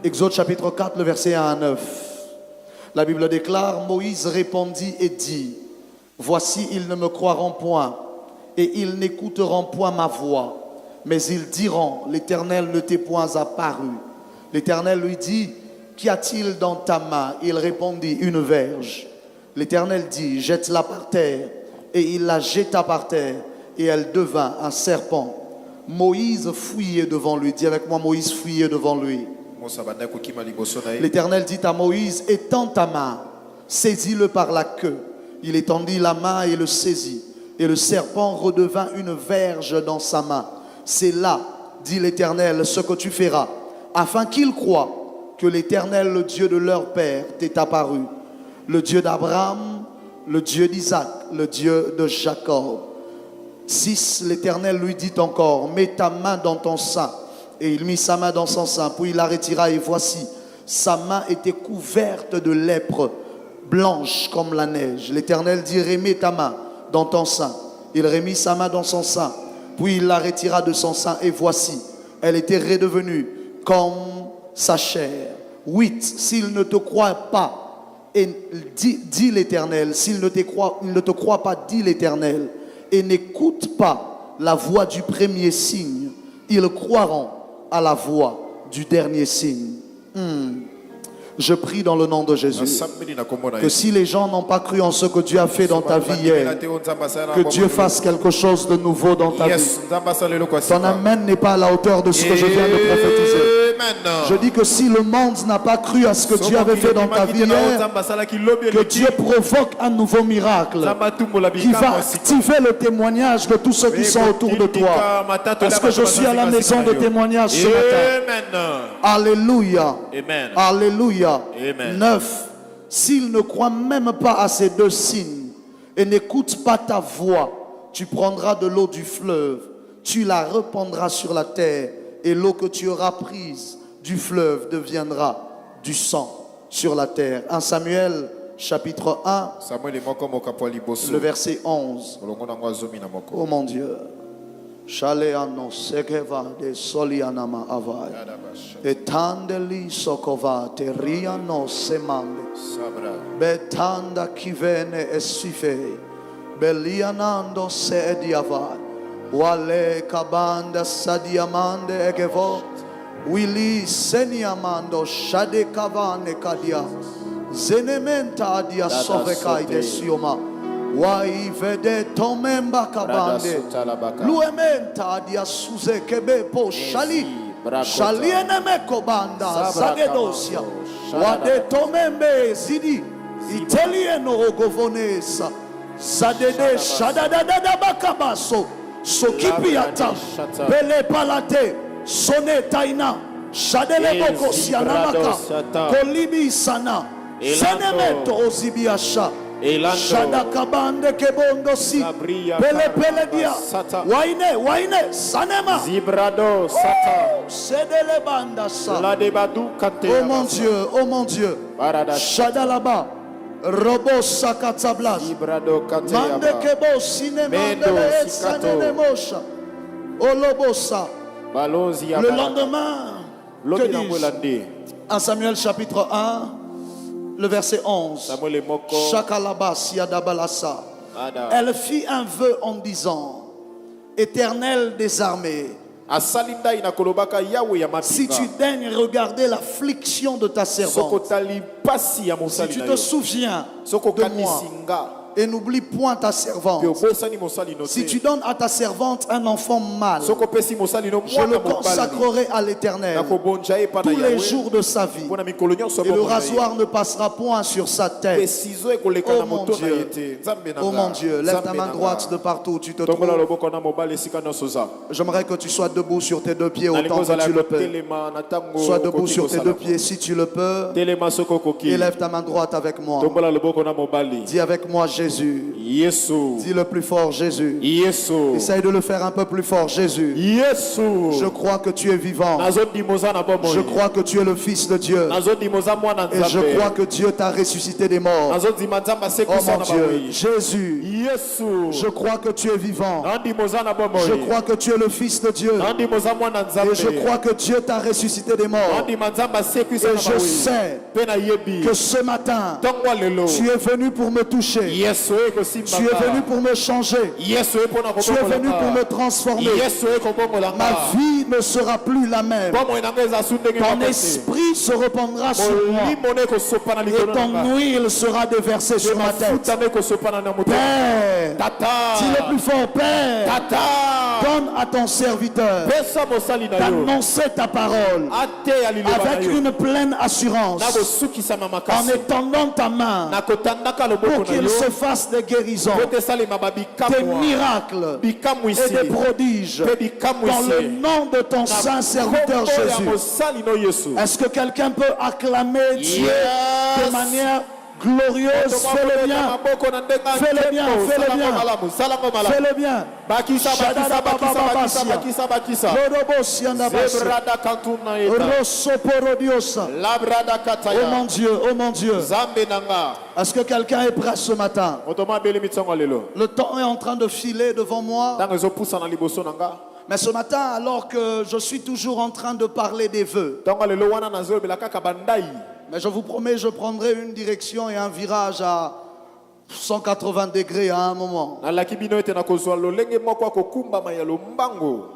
Exode chapitre 4, le verset 1 à 9. La Bible déclare, Moïse répondit et dit, voici, ils ne me croiront point et ils n'écouteront point ma voix. Mais ils diront, l'Éternel ne t'est point apparu. L'Éternel lui dit, qu'y a-t-il dans ta main? Il répondit, une verge. L'Éternel dit, jette-la par terre. Et il la jeta par terre et elle devint un serpent. Moïse fouillait devant lui. Dis avec moi, Moïse fouillait devant lui. L'Éternel dit à Moïse, étends ta main, saisis-le par la queue. Il étendit la main et le saisit. Et le serpent redevint une verge dans sa main. C'est là, dit l'Éternel, ce que tu feras, afin qu'ils croient que l'Éternel, le Dieu de leur père, t'est apparu. Le Dieu d'Abraham, le Dieu d'Isaac, le Dieu de Jacob. 6. L'Éternel lui dit encore, mets ta main dans ton sein. Et il mit sa main dans son sein, puis il la retira, et voici, sa main était couverte de lèpre, blanche comme la neige. L'Éternel dit, remets ta main dans ton sein. Il remit sa main dans son sein, puis il la retira de son sein, et voici, elle était redevenue comme sa chair. 8. S'il ne te croit pas, et dit l'Éternel, s'il ne te croit pas, dit l'Éternel, et n'écoute pas la voix du premier signe, ils croiront à la voix du dernier signe. Je prie dans le nom de Jésus que si les gens n'ont pas cru en ce que Dieu a fait dans ta vie hier, que Dieu fasse quelque chose de nouveau dans ta vie. Ton amen n'est pas à la hauteur de ce que je viens de prophétiser. Je dis que si le monde n'a pas cru à ce que Dieu avait fait dans ta vie hier, que Dieu provoque un nouveau miracle qui va activer le témoignage de tous ceux qui sont autour de toi. Parce que je suis à la maison de témoignage ce matin. Alléluia. Alléluia. 9. S'il ne croit même pas à ces deux signes et n'écoute pas ta voix, tu prendras de l'eau du fleuve, tu la répandras sur la terre et l'eau que tu auras prise du fleuve deviendra du sang sur la terre. 1 Samuel chapitre 1, le verset 11. Oh mon Dieu. Shaleano sekeva de solianama avai. Etandeli sokova teriano semande. Betanda kivene esife. Belianando se ediavai. Wale kabanda sadiamande egevo. Willi seniamando shade kavane kadia. Zenementa adia sofekai de sioma. Wai vede tomemba kabande luementa dia suze kebe po shali shaliene meko banda zagedosia wade tomembe zidi italieno ogovonesa zadede shadadada bakabaso sokipiata bele palate sonetaina shadele boko sianamaka kolibi sana zenemeto ozibiasha Shadakabande kebondo si pele pele dia waine sanema Zibrado sata sedele banda sa. Oh mon Dieu Shadalaba robo sakatablas mande kebo sinemande le sanene mosha olobosa. Le lendemain, que dis-je? En Samuel chapitre 1, le verset 11. Elle fit un vœu en disant, Éternel des armées, si tu daignes regarder l'affliction de ta servante, si tu te souviens de moi et n'oublie point ta servante, si tu donnes à ta servante un enfant mâle, je le consacrerai à l'Éternel tous les jours de sa vie, et le rasoir ne passera point sur sa tête. Oh mon Dieu, lève ta main droite de partout où tu te trouves. J'aimerais que tu sois debout sur tes deux pieds autant que tu le peux. Sois debout sur tes deux pieds si tu le peux. Et lève ta main droite avec moi. Dis avec moi, Jésus. Jésus. Yesu. Dis le plus fort Jésus. Yesu. Essaye de le faire un peu plus fort Jésus. Yesu. Je crois que tu es vivant. Nazodimoza na bomoi. Je crois que tu es le Fils de Dieu. Nazodimoza mwana Et je nzambe. crois que Dieu t'a ressuscité des morts. Nazodima nzamba Oh sekusa mon na Dieu, bomoi. Jésus, Yesu. je crois que tu es vivant. Nandimoza na bomoi. Je crois que tu es le Fils de Dieu. Nandimoza mwana nzambe. Et je crois que Dieu t'a ressuscité des morts. Nandima nzamba sekusa Et na je bomoi. sais Pena yebi. que ce matin, Tongwa lelo. tu es venu pour me toucher. Yesu eko simba. Tu es venu pour me changer. Yesu eko na Tu es venu pour me transformer. Yesu eko bongo la Ma vie ne sera plus la même. Bomoi na ngeza sundenge Ton makose. esprit se répandra sur moi. Molimo eko sopa na Et likolo na ton nga. huile sera déversée sur ma tête. Mafuta eko sopa na moto. Père, Tata. dis le plus fort, Père, Tata. donne à ton serviteur Pesa mosali na yo. d'annoncer ta parole Ate ya liloba na avec yo. une pleine assurance Na bosukisama en makasi. étendant ta main Na kotandaka loboko pour na qu'il yo. se fasse des guérisons, Pote salema ba des bikamwa. miracles Bikamu et isi. des prodiges Pe bikamu dans le isi. nom de ton saint serviteur Kombo ya Jésus. mosali no Yesu. Est-ce que quelqu'un peut acclamer Dieu de manière glorieuse? Fais-le bien. Fais-le bien, fais-le bien. Fais-le bien. Bakisa, bakisa, bakisa, bakisa, bakisa, bakisa. Lodobo sianda basi. Zebrada kantuna eta. Rosoporodiosa. Labrada Oh kataya. mon Dieu, oh mon Dieu. Zambe nanga. Est-ce que quelqu'un est prêt ce matin? Otoma beli mitsongo lelo. Le temps est en train de filer devant moi. Tango ezopusa na liboso nanga. Mais ce matin, alors que je suis toujours en train de parler des vœux, Tango lelo wana nazobela kaka bandai. mais je vous promets, je prendrai une direction et un virage à 180 degrés à un moment. Nalaki bino ete na kozwa lolenge moko akokumba mayalo mbango.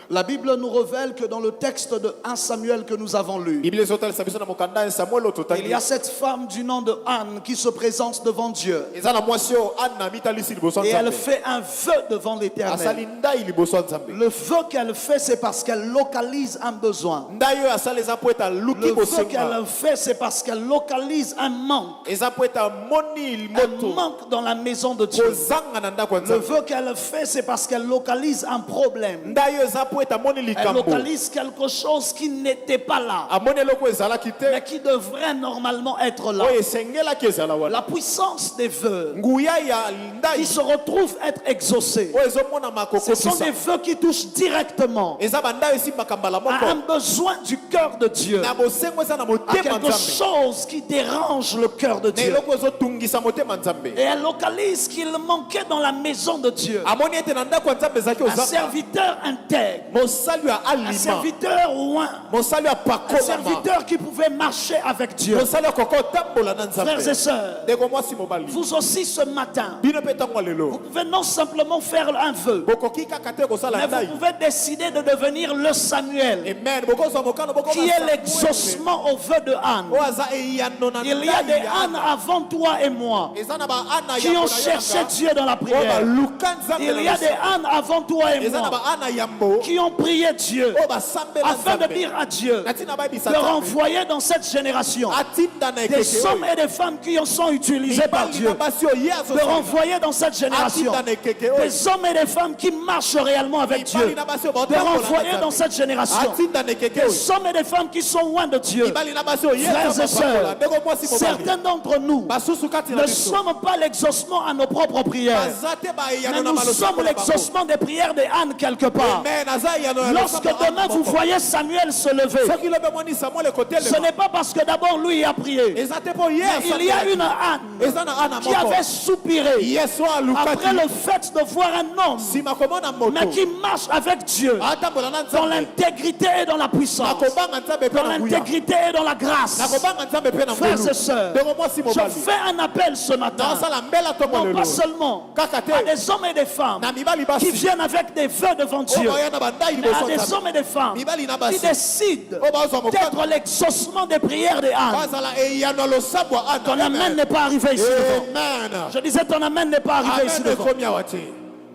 La Bible nous révèle que dans le texte de 1 Samuel que nous avons lu, Bible ezotalisa biso na mokanda ya Samuel il ototangi. y a cette femme du nom de Anne qui se présente devant Dieu Eza na mwasi oyo Anna mitalisi liboso et ya elle Nzambe. fait un vœu devant l'Éternel. Asali ndai liboso ya Nzambe. Le vœu qu'elle fait, c'est parce qu'elle localise un besoin. Ndai oyo asali eza po ete aluki Le vœu bosenga. qu'elle fait, c'est parce qu'elle localise un manque. Eza po ete amoni Un moto manque dans la maison de Dieu. kozanga na ndako ya Le Nzambe. vœu qu'elle fait, c'est parce qu'elle localise un problème. Ndai oyo eza po ete amoni Elle likambo. localise quelque chose qui n'était pas là, Amoni eloko ezalaki mais te. qui devrait normalement être là. Oyo esengelaki ezala wana. La puissance des vœux Nguya ya qui ndai se retrouvent être exaucés. oyo ezomonama Ce sont kokotisa. des vœux qui touchent directement Eza bandai esimbaka mbala à un moko. besoin du cœur de Dieu, Na bosengo eza na à motema quelque Nzambe. chose qui dérange le cœur de Na Dieu. eloko ezotungisa motema Nzambe. Et elle localise qu'il manquait dans la maison de Dieu Amoni ete na ndako ya Nzambe ezalaki un ozanga. serviteur intègre, Mosali ya un alima. serviteur loin, Mosali ya un pakolama. serviteur qui pouvait marcher avec Dieu. Mosali ya koko otambola na Frères et Nzambe. sœurs, Ndeko mwasi mobali. vous aussi ce matin, Bino mpe ntango ya vous lelo. pouvez non simplement faire un vœu, Bokoki kaka te kosala mais ndai. vous pouvez décider de devenir le Samuel, Amen. Bokozwa mokano bokoma qui est Samuel. l'exaucement au vœu de Anne. Oyo aza eyano na Il y a ndai des ya Anne avant toi et moi Eza na ba Ana qui yambo ont na cherché yanga. Dieu dans la Oyo prière. baluka Nzambe Il y a na des mosala. Anne avant toi et Eza na ba moi Ana yambo. qui ont prié Dieu Oyo basambela afin de Nzambe. dire à Dieu Natina bayebisa de Nzambe. renvoyer dans cette génération Atinda na des ekeke hommes oyo. et des femmes qui en sont utilisés par Mibali Dieu, na basi oyo ye de azosala. renvoyer dans cette génération Atinda na ekeke oyo. des hommes et des femmes qui marchent réellement avec Mibali Dieu, na basi oyo de baotambola na renvoyer dans Nzambe. cette génération Atinda na ekeke oyo. des hommes et des femmes qui sont loin de Dieu. Mibali na basi oyo ye Frères et azapakola. sœurs, Ndeko mwasi mobali. certains d'entre nous Basusu kati na ne biso. sommes pas l'exaucement à nos propres prières, Baza te ba eyano mais na nous malosi sommes na bango. l'exaucement des prières de Anne quelque part. Amen. Aza eyano na Lorsque losambo demain Ana vous moko. voyez Samuel se lever, Soki lobe mwani Samuel ekotelema. ce n'est pas parce que d'abord lui a prié. Eza te po ye Mais il y a une Anne Eza na Ana qui moko. avait soupiré Yesu alukaki. après le fait de voir un homme, Sima komona moto. mais qui marche avec Dieu Atambola na dans Nzambe. l'intégrité et dans la puissance, Nakobanga Nzambe pe dans na nguya. l'intégrité et dans la grâce. Nakobanga Nzambe pe na Frères ngolu. et sœurs, Ndeko mwasi je mobali. fais un appel ce matin, Nazala mbela to non molelo. pas seulement Kaka te. à des hommes et des femmes Na mibali qui basi. viennent avec des vœux devant Dieu, Oyo na bandai mais à liboso des Nzambe. hommes et des femmes Mibali na qui basi. décident Oyo bazwa mokano. d'être l'exaucement des prières de Anne. Bazala eyano losambo Ana. Ton amen n'est pas arrivé ici devant. Amen. Je disais ton amen n'est pas arrivé ici Amen devant. ekomi awa te.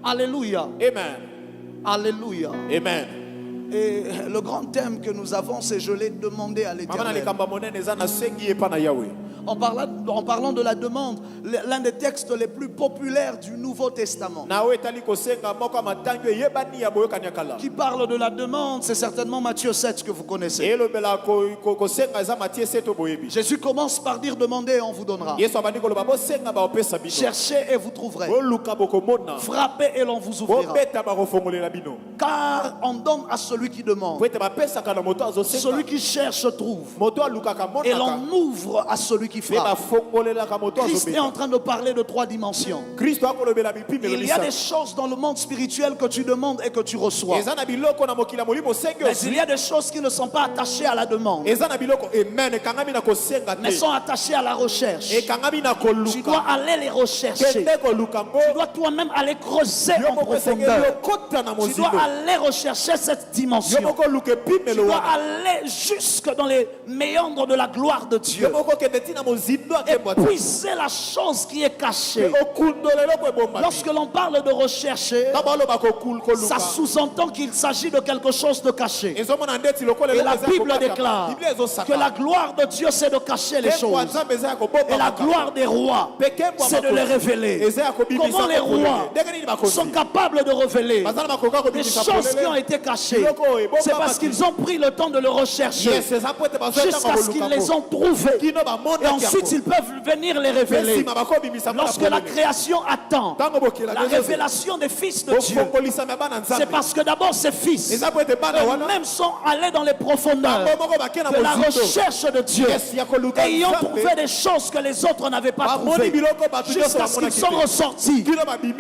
Alléluia. Amen. Alléluia. Amen. Et le grand thème que nous avons, c'est je l'ai demandé à l'Éternel. En parlant de la demande, l'un des textes les plus populaires du Nouveau Testament qui parle de la demande, c'est certainement Matthieu 7 que vous connaissez. Jésus commence par dire demandez et on vous donnera. Cherchez et vous trouverez. Frappez et l'on vous ouvrira. Car on donne à celui qui demande. Celui qui cherche trouve. Et l'on ouvre à celui qui frappe. Christ est en train de parler de 3 dimensions. Il y a des choses dans le monde spirituel que tu demandes et que tu reçois. Mais il y a des choses qui ne sont pas attachées à la demande, mais sont attachées à la recherche. Tu dois aller les rechercher. Tu dois toi-même aller creuser en profondeur. Tu dois aller rechercher cette dimension. Tu dois aller jusque dans les méandres de la gloire de Dieu et puiser la chose qui est cachée. Lorsque l'on parle de rechercher, ça sous-entend qu'il s'agit de quelque chose de caché. Et la Bible déclare que la gloire de Dieu, c'est de cacher les choses. Et la gloire des rois, c'est de les révéler. Comment les rois sont capables de révéler des choses qui ont été cachées? C'est parce qu'ils ont pris le temps de le rechercher jusqu'à ce qu'ils les ont trouvées. Et ensuite, ils peuvent venir les révéler. Lorsque la création attend la révélation des fils de Dieu, c'est parce que d'abord ces fils eux-mêmes sont allés dans les profondeurs de la recherche de Dieu et ils ont trouvé des choses que les autres n'avaient pas trouvées, jusqu'à ce qu'ils sont ressortis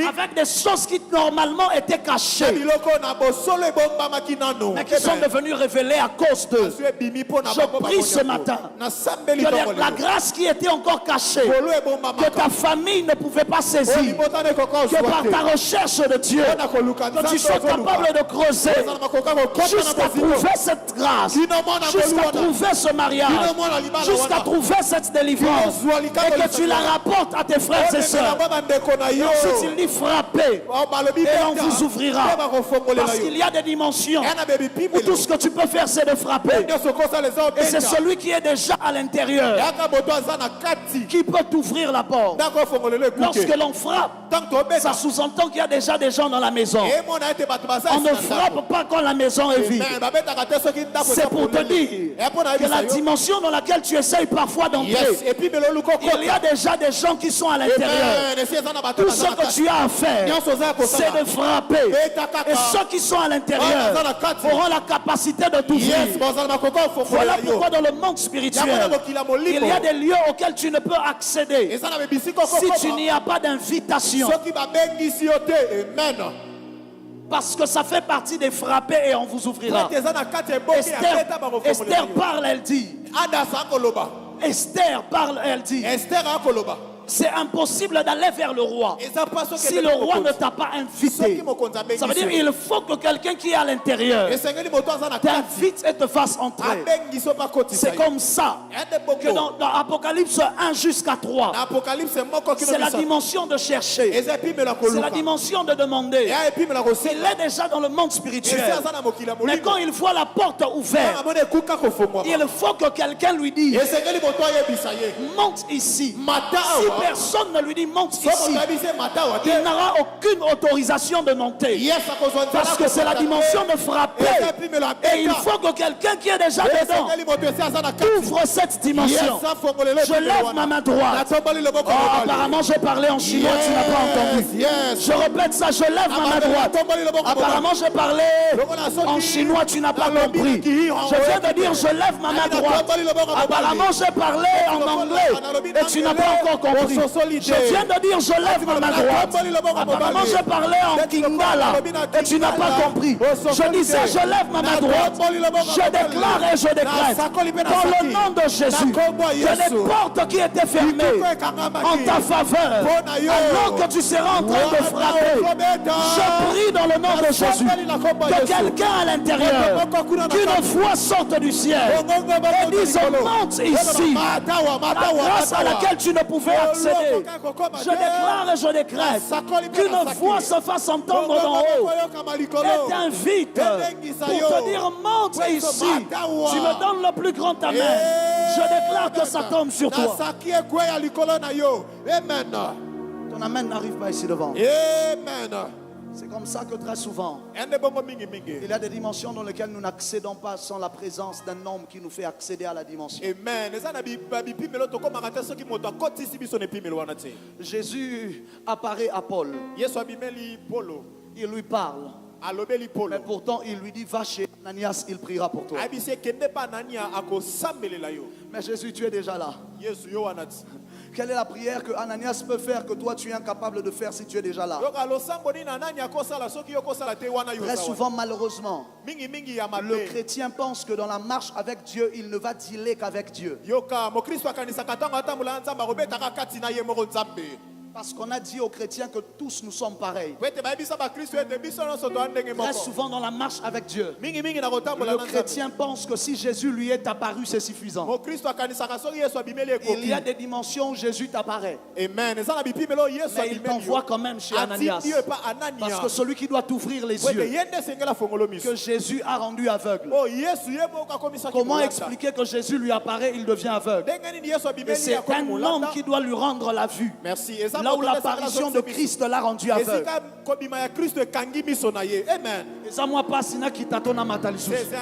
avec des choses qui normalement étaient cachées mais qui sont devenues révélées à cause d'eux. Je prie ce matin que la grâce qui était encore cachée, que ta famille ne pouvait pas saisir, que par ta recherche de Dieu, que tu sois capable de creuser jusqu'à trouver cette grâce, jusqu'à trouver ce mariage, jusqu'à trouver cette délivrance, et que tu la rapportes à tes frères et sœurs. Et ensuite il dit frappez et on vous ouvrira, parce qu'il y a des dimensions où tout ce que tu peux faire c'est de frapper, et c'est celui qui est déjà à l'intérieur qui peut t'ouvrir la porte. Lorsque l'on frappe, ça sous-entend qu'il y a déjà des gens dans la maison. On ne frappe pas quand la maison est vide. C'est pour te dire que la dimension dans laquelle tu essayes parfois d'entrer, il y a déjà des gens qui sont à l'intérieur. Tout ce que tu as à faire, c'est de frapper. Et ceux qui sont à l'intérieur auront la capacité de t'ouvrir. Voilà pourquoi dans le monde spirituel, il y a des lieux auxquels tu ne peux accéder si tu n'y as pas d'invitation. Parce que ça fait partie des frappés et on vous ouvrira. Esther parle, elle dit. Esther parle, elle dit. C'est impossible d'aller vers le roi si le roi ne t'a pas invité. Ça veut dire qu'il faut que quelqu'un qui est à l'intérieur t'invite et te fasse entrer. C'est comme ça que dans Apocalypse 1 jusqu'à 3, c'est la dimension de chercher, c'est la dimension de demander. Il est déjà dans le monde spirituel, mais quand il voit la porte ouverte, il faut que quelqu'un lui dise monte ici. Si personne ne lui dit monte ici, il n'aura aucune autorisation de monter, parce que c'est la dimension de frapper. Et il faut que quelqu'un qui est déjà dedans ouvre cette dimension. Je lève ma main droite. Oh, apparemment j'ai parlé en chinois, tu n'as pas entendu. Je répète ça, je lève ma main droite. Apparemment j'ai parlé en chinois, tu n'as pas compris. Je viens de dire je lève ma main droite. Apparemment j'ai parlé en anglais et tu n'as pas encore compris. Je viens de dire je lève ma main droite. Apparemment j'ai parlé en Kingala et tu n'as pas compris. Je disais je lève ma main droite. Je déclare et je décrète dans le nom de Jésus que les portes qui étaient fermées en ta faveur, alors que tu seras en train de frapper, je prie dans le nom de Jésus que quelqu'un à l'intérieur, qu'une foi sorte du ciel et dise monte ici. La grâce à laquelle tu ne pouvais accéder posséder. Je déclare et je décrète qu'une voix se fasse entendre d'en haut et t'invite pour te dire monte ici. Tu me donnes le plus grand amen. Je déclare que ça tombe sur toi. Amen. Ton amen n'arrive pas ici devant. Amen. C'est comme ça que très souvent, il y a des dimensions dans lesquelles nous n'accédons pas sans la présence d'un homme qui nous fait accéder à la dimension. Amen. Jésus apparaît à Paul. Il lui parle. Mais pourtant, il lui dit, va chez Ananias, il priera pour toi. Mais Jésus, tu es déjà là. Quelle est la prière que Ananias peut faire que toi tu es incapable de faire si tu es déjà là? Très souvent, malheureusement, le chrétien pense que dans la marche avec Dieu, il ne va dealer qu'avec Dieu. Parce qu'on a dit aux chrétiens que tous nous sommes pareils. Très souvent dans la marche avec Dieu, le chrétien pense que si Jésus lui est apparu, c'est suffisant. Il y a des dimensions où Jésus t'apparaît. Mais il t'envoie quand même chez Ananias. Parce que celui qui doit t'ouvrir les yeux, que Jésus a rendu aveugle. Comment expliquer que Jésus lui apparaît, il devient aveugle? Et c'est un homme qui doit lui rendre la vue. Merci. Là où l'apparition de Christ l'a rendu aveugle. Amen. C'est un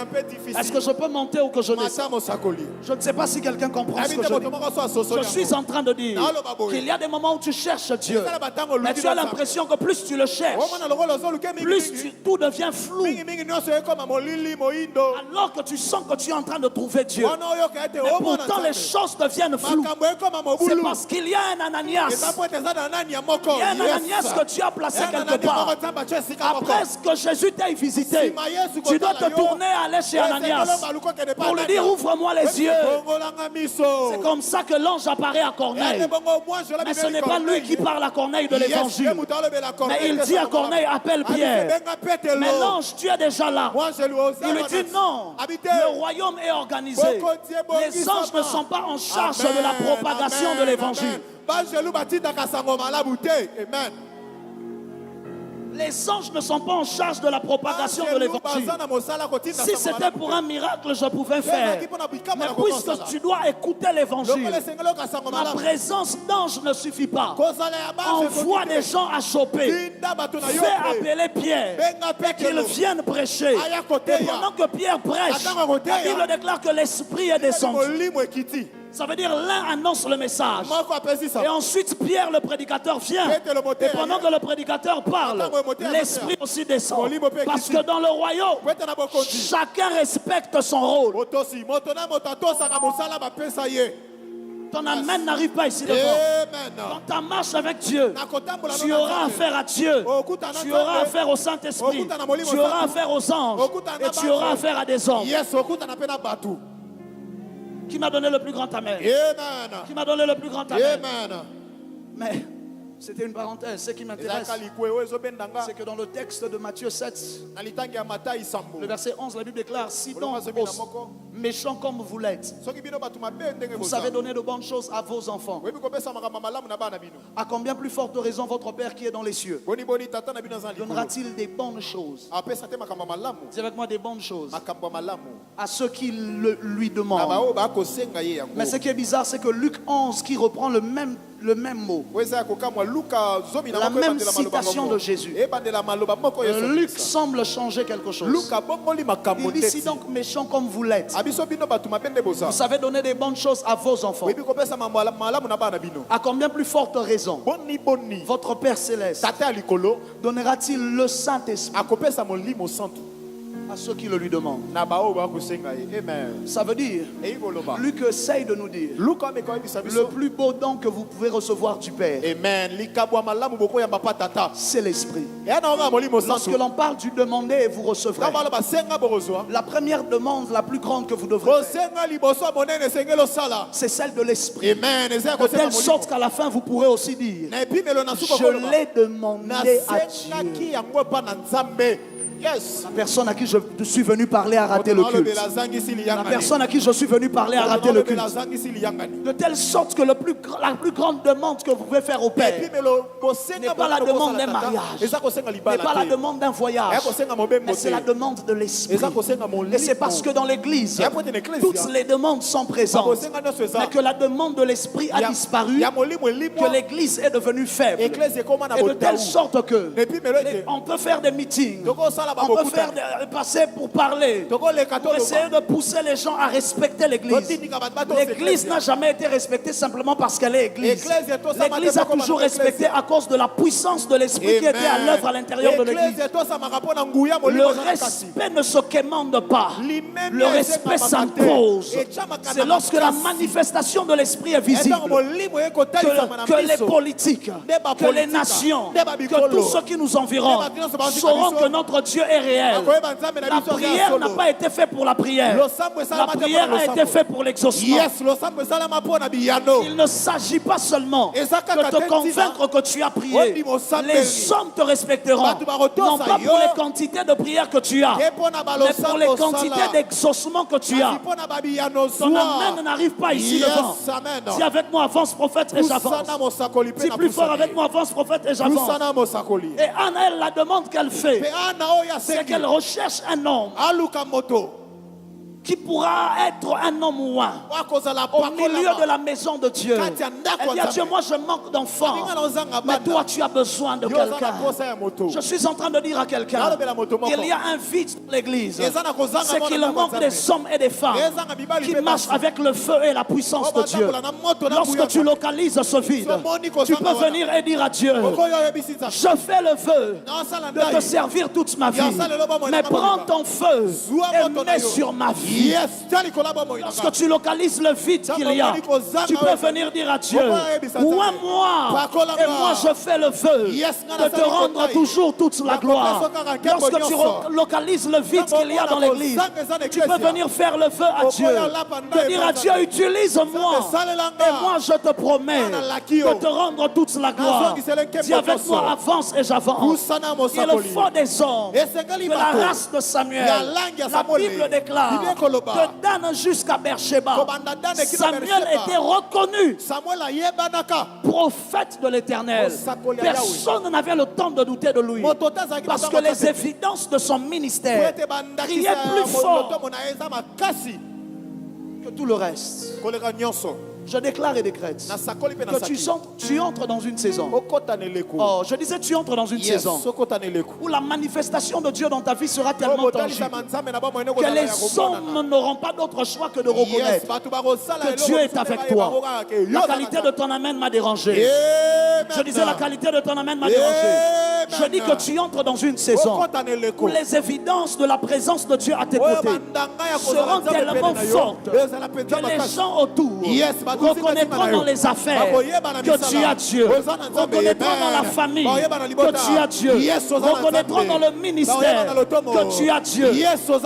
peu difficile. Est-ce que je peux monter ou que je descende? Je ne sais pas si quelqu'un comprend ce que je dis. Je suis en train de dire qu'il y a des moments où tu cherches Dieu, mais tu as l'impression que plus tu le cherches, plus tout devient flou. Alors que tu sens que tu es en train de trouver Dieu. Mais pourtant les choses deviennent floues. C'est parce qu'il y a un Ananias. Il y a un Ananias que tu as placé quelque part. Après ce que Jésus t'a visité, tu dois te tourner et aller chez Ananias pour lui dire ouvre-moi les yeux. C'est comme ça que l'ange apparaît à Corneille. Mais ce n'est pas lui qui parle à Corneille de l'évangile. Mais il dit à Corneille appelle Pierre. Mais l'ange, tu es déjà là. Il lui dit non, le royaume est organisé. Les anges ne sont pas en charge de la propagation de l'évangile. Amen. Les anges ne sont pas en charge de la propagation de l'évangile. Si c'était pour un miracle, je pouvais faire. Mais puisque tu dois écouter l'évangile, la présence d'anges ne suffit pas. Envoie des gens à choper. Fais appeler Pierre et qu'il vienne prêcher. Et pendant que Pierre prêche, la Bible déclare que l'Esprit est descendu. Ça veut dire l'un annonce le message. Et ensuite Pierre le prédicateur vient. Et pendant que le prédicateur parle, l'Esprit aussi descend. Parce que dans le royaume, chacun respecte son rôle. Ton amen n'arrive pas ici devant. Dans ta marche avec Dieu, tu auras affaire à Dieu. Tu auras affaire au Saint-Esprit. Tu auras affaire aux anges. Et tu auras affaire à des hommes. Qui m'a donné le plus grand amen? Amen. Qui m'a donné le plus grand amen? Amen. Mais c'était une parenthèse. Ce qui m'intéresse, c'est que dans le texte de Matthieu 7, le verset 11, la Bible déclare: si donc, méchants comme vous l'êtes, vous savez donner de bonnes choses à vos enfants, à combien plus forte raison votre Père qui est dans les cieux donnera-t-il des bonnes choses? Dis avec moi, des bonnes choses à ceux qui lui demandent. Mais ce qui est bizarre, c'est que Luc 11 qui reprend le même mot, la même citation de Jésus, Luc semble changer quelque chose. Il dit: si donc méchants comme vous l'êtes, vous savez donner des bonnes choses à vos enfants, à combien plus forte raison votre Père Céleste donnera-t-il le Saint-Esprit à ceux qui le lui demandent? Ça veut dire, Luc essaye de nous dire, le plus beau don que vous pouvez recevoir du Père, c'est l'Esprit. Lorsque l'on parle du demander et vous recevrez, la première demande la plus grande que vous devrez faire, c'est celle de l'Esprit. De telle sorte qu'à la fin vous pourrez aussi dire: je l'ai demandé à Dieu. Yes. La personne à qui je suis venu parler a raté le culte. La personne à qui je suis venu parler a raté le culte. De telle sorte que la plus grande demande que vous pouvez faire au Père n'est pas la demande d'un mariage, n'est pas la demande d'un voyage, mais c'est la demande de l'Esprit. Et c'est parce que dans l'Église, toutes les demandes sont présentes, mais que la demande de l'Esprit a disparu, que l'Église est devenue faible. Et de telle sorte que on peut faire des meetings, on peut faire passer pour parler, pour essayer de pousser les gens à respecter l'Église. L'Église n'a jamais été respectée simplement parce qu'elle est Église. L'Église a toujours respecté à cause de la puissance de l'Esprit qui était à l'œuvre à l'intérieur de l'Église. Le respect ne se quémande pas. Le respect s'impose. C'est lorsque la manifestation de l'Esprit est visible que les politiques, que les nations, que tous ceux qui nous environnent sauront que notre Dieu est réel. La prière n'a pas été faite pour la prière. La prière a été faite pour l'exaucement. Il ne s'agit pas seulement de te convaincre que tu as prié. Les hommes te respecteront, non pas pour les quantités de prières que tu as, mais pour les quantités d'exaucement que tu as. Ton amen n'arrive pas ici devant. Dis avec moi, avance prophète et j'avance. Dis plus fort avec moi, avance prophète et j'avance. Et Anna, elle, la demande qu'elle fait, c'est qu'elle recherche un homme qui pourra être un homme loin au milieu de la maison de Dieu. Elle dit à Dieu, moi je manque d'enfants, mais toi tu as besoin de quelqu'un. Je suis en train de dire à quelqu'un, il y a un vide dans l'église, c'est qu'il manque des hommes et des femmes qui marchent avec le feu et la puissance de Dieu. Lorsque tu localises ce vide, tu peux venir et dire à Dieu, je fais le vœu de te servir toute ma vie, mais prends ton feu et mets sur ma vie. Lorsque tu localises le vide qu'il y a, tu peux venir dire à Dieu, moi, et moi je fais le vœu de te rendre toujours toute la gloire. Lorsque tu localises le vide qu'il y a dans l'église, tu peux venir faire le vœu à Dieu, de dire à Dieu, utilise-moi, et moi je te promets de te rendre toute la gloire. Dis avec moi, avance et j'avance. Il faut des hommes de la race de Samuel. La Bible déclare, de Dan jusqu'à Beersheba, Samuel était reconnu prophète de l'Éternel. Personne n'avait le temps de douter de lui, parce que les évidences de son ministère criaient plus fort que tout le reste. Je déclare et décrète que tu entres dans une saison. Oh, je disais, tu entres dans une saison où la manifestation de Dieu dans ta vie sera tellement tangible que les hommes n'auront pas d'autre choix que de reconnaître que Dieu est avec toi. La qualité de ton amen m'a dérangé. Je disais, la qualité de ton amen m'a dérangé. Je dis que tu entres dans une saison où les évidences de la présence de Dieu à tes côtés seront tellement fortes que les gens autour reconnaîtront dans les affaires que tu as Dieu, reconnaîtront dans la famille que tu as Dieu, reconnaîtront dans le ministère que tu as Dieu.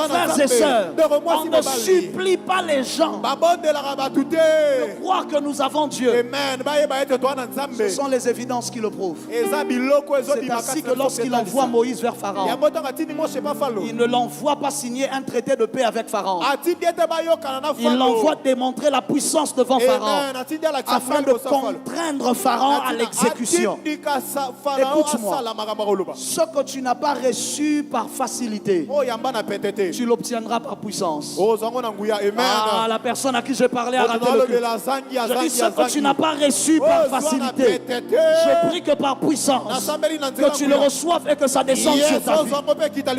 Frères et sœurs, on ne supplie pas les gens de croire que nous avons Dieu. Ce sont les évidences qui le prouvent. C'est ainsi que lorsqu'il envoie Moïse vers Pharaon, il ne l'envoie pas signer un traité de paix avec Pharaon. Il l'envoie démontrer la puissance devant Pharaon, afin de contraindre Pharaon à l'exécution. Écoute-moi, ce que tu n'as pas reçu par facilité, tu l'obtiendras par puissance. Ah, la personne à qui je parlais a raté le culte. Je dis, ce que tu n'as pas reçu par facilité, je prie que par puissance, que tu le reçoives et que ça descende sur ta vie.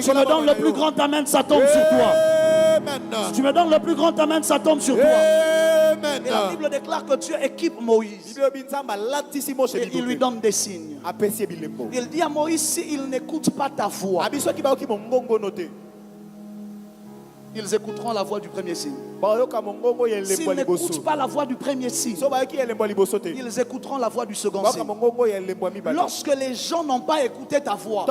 Tu me donnes le plus grand amen, ça tombe sur toi. Si tu me donnes le plus grand amen, ça tombe sur toi. Et la Bible déclare que Dieu équipe Moïse et il lui donne des signes. Il dit à Moïse, s'il n'écoute pas ta voix, ils écouteront la voix du premier signe. S'ils n'écoutent pas la voix du premier signe, ils écouteront la voix du second signe. Lorsque les gens n'ont pas écouté ta voix,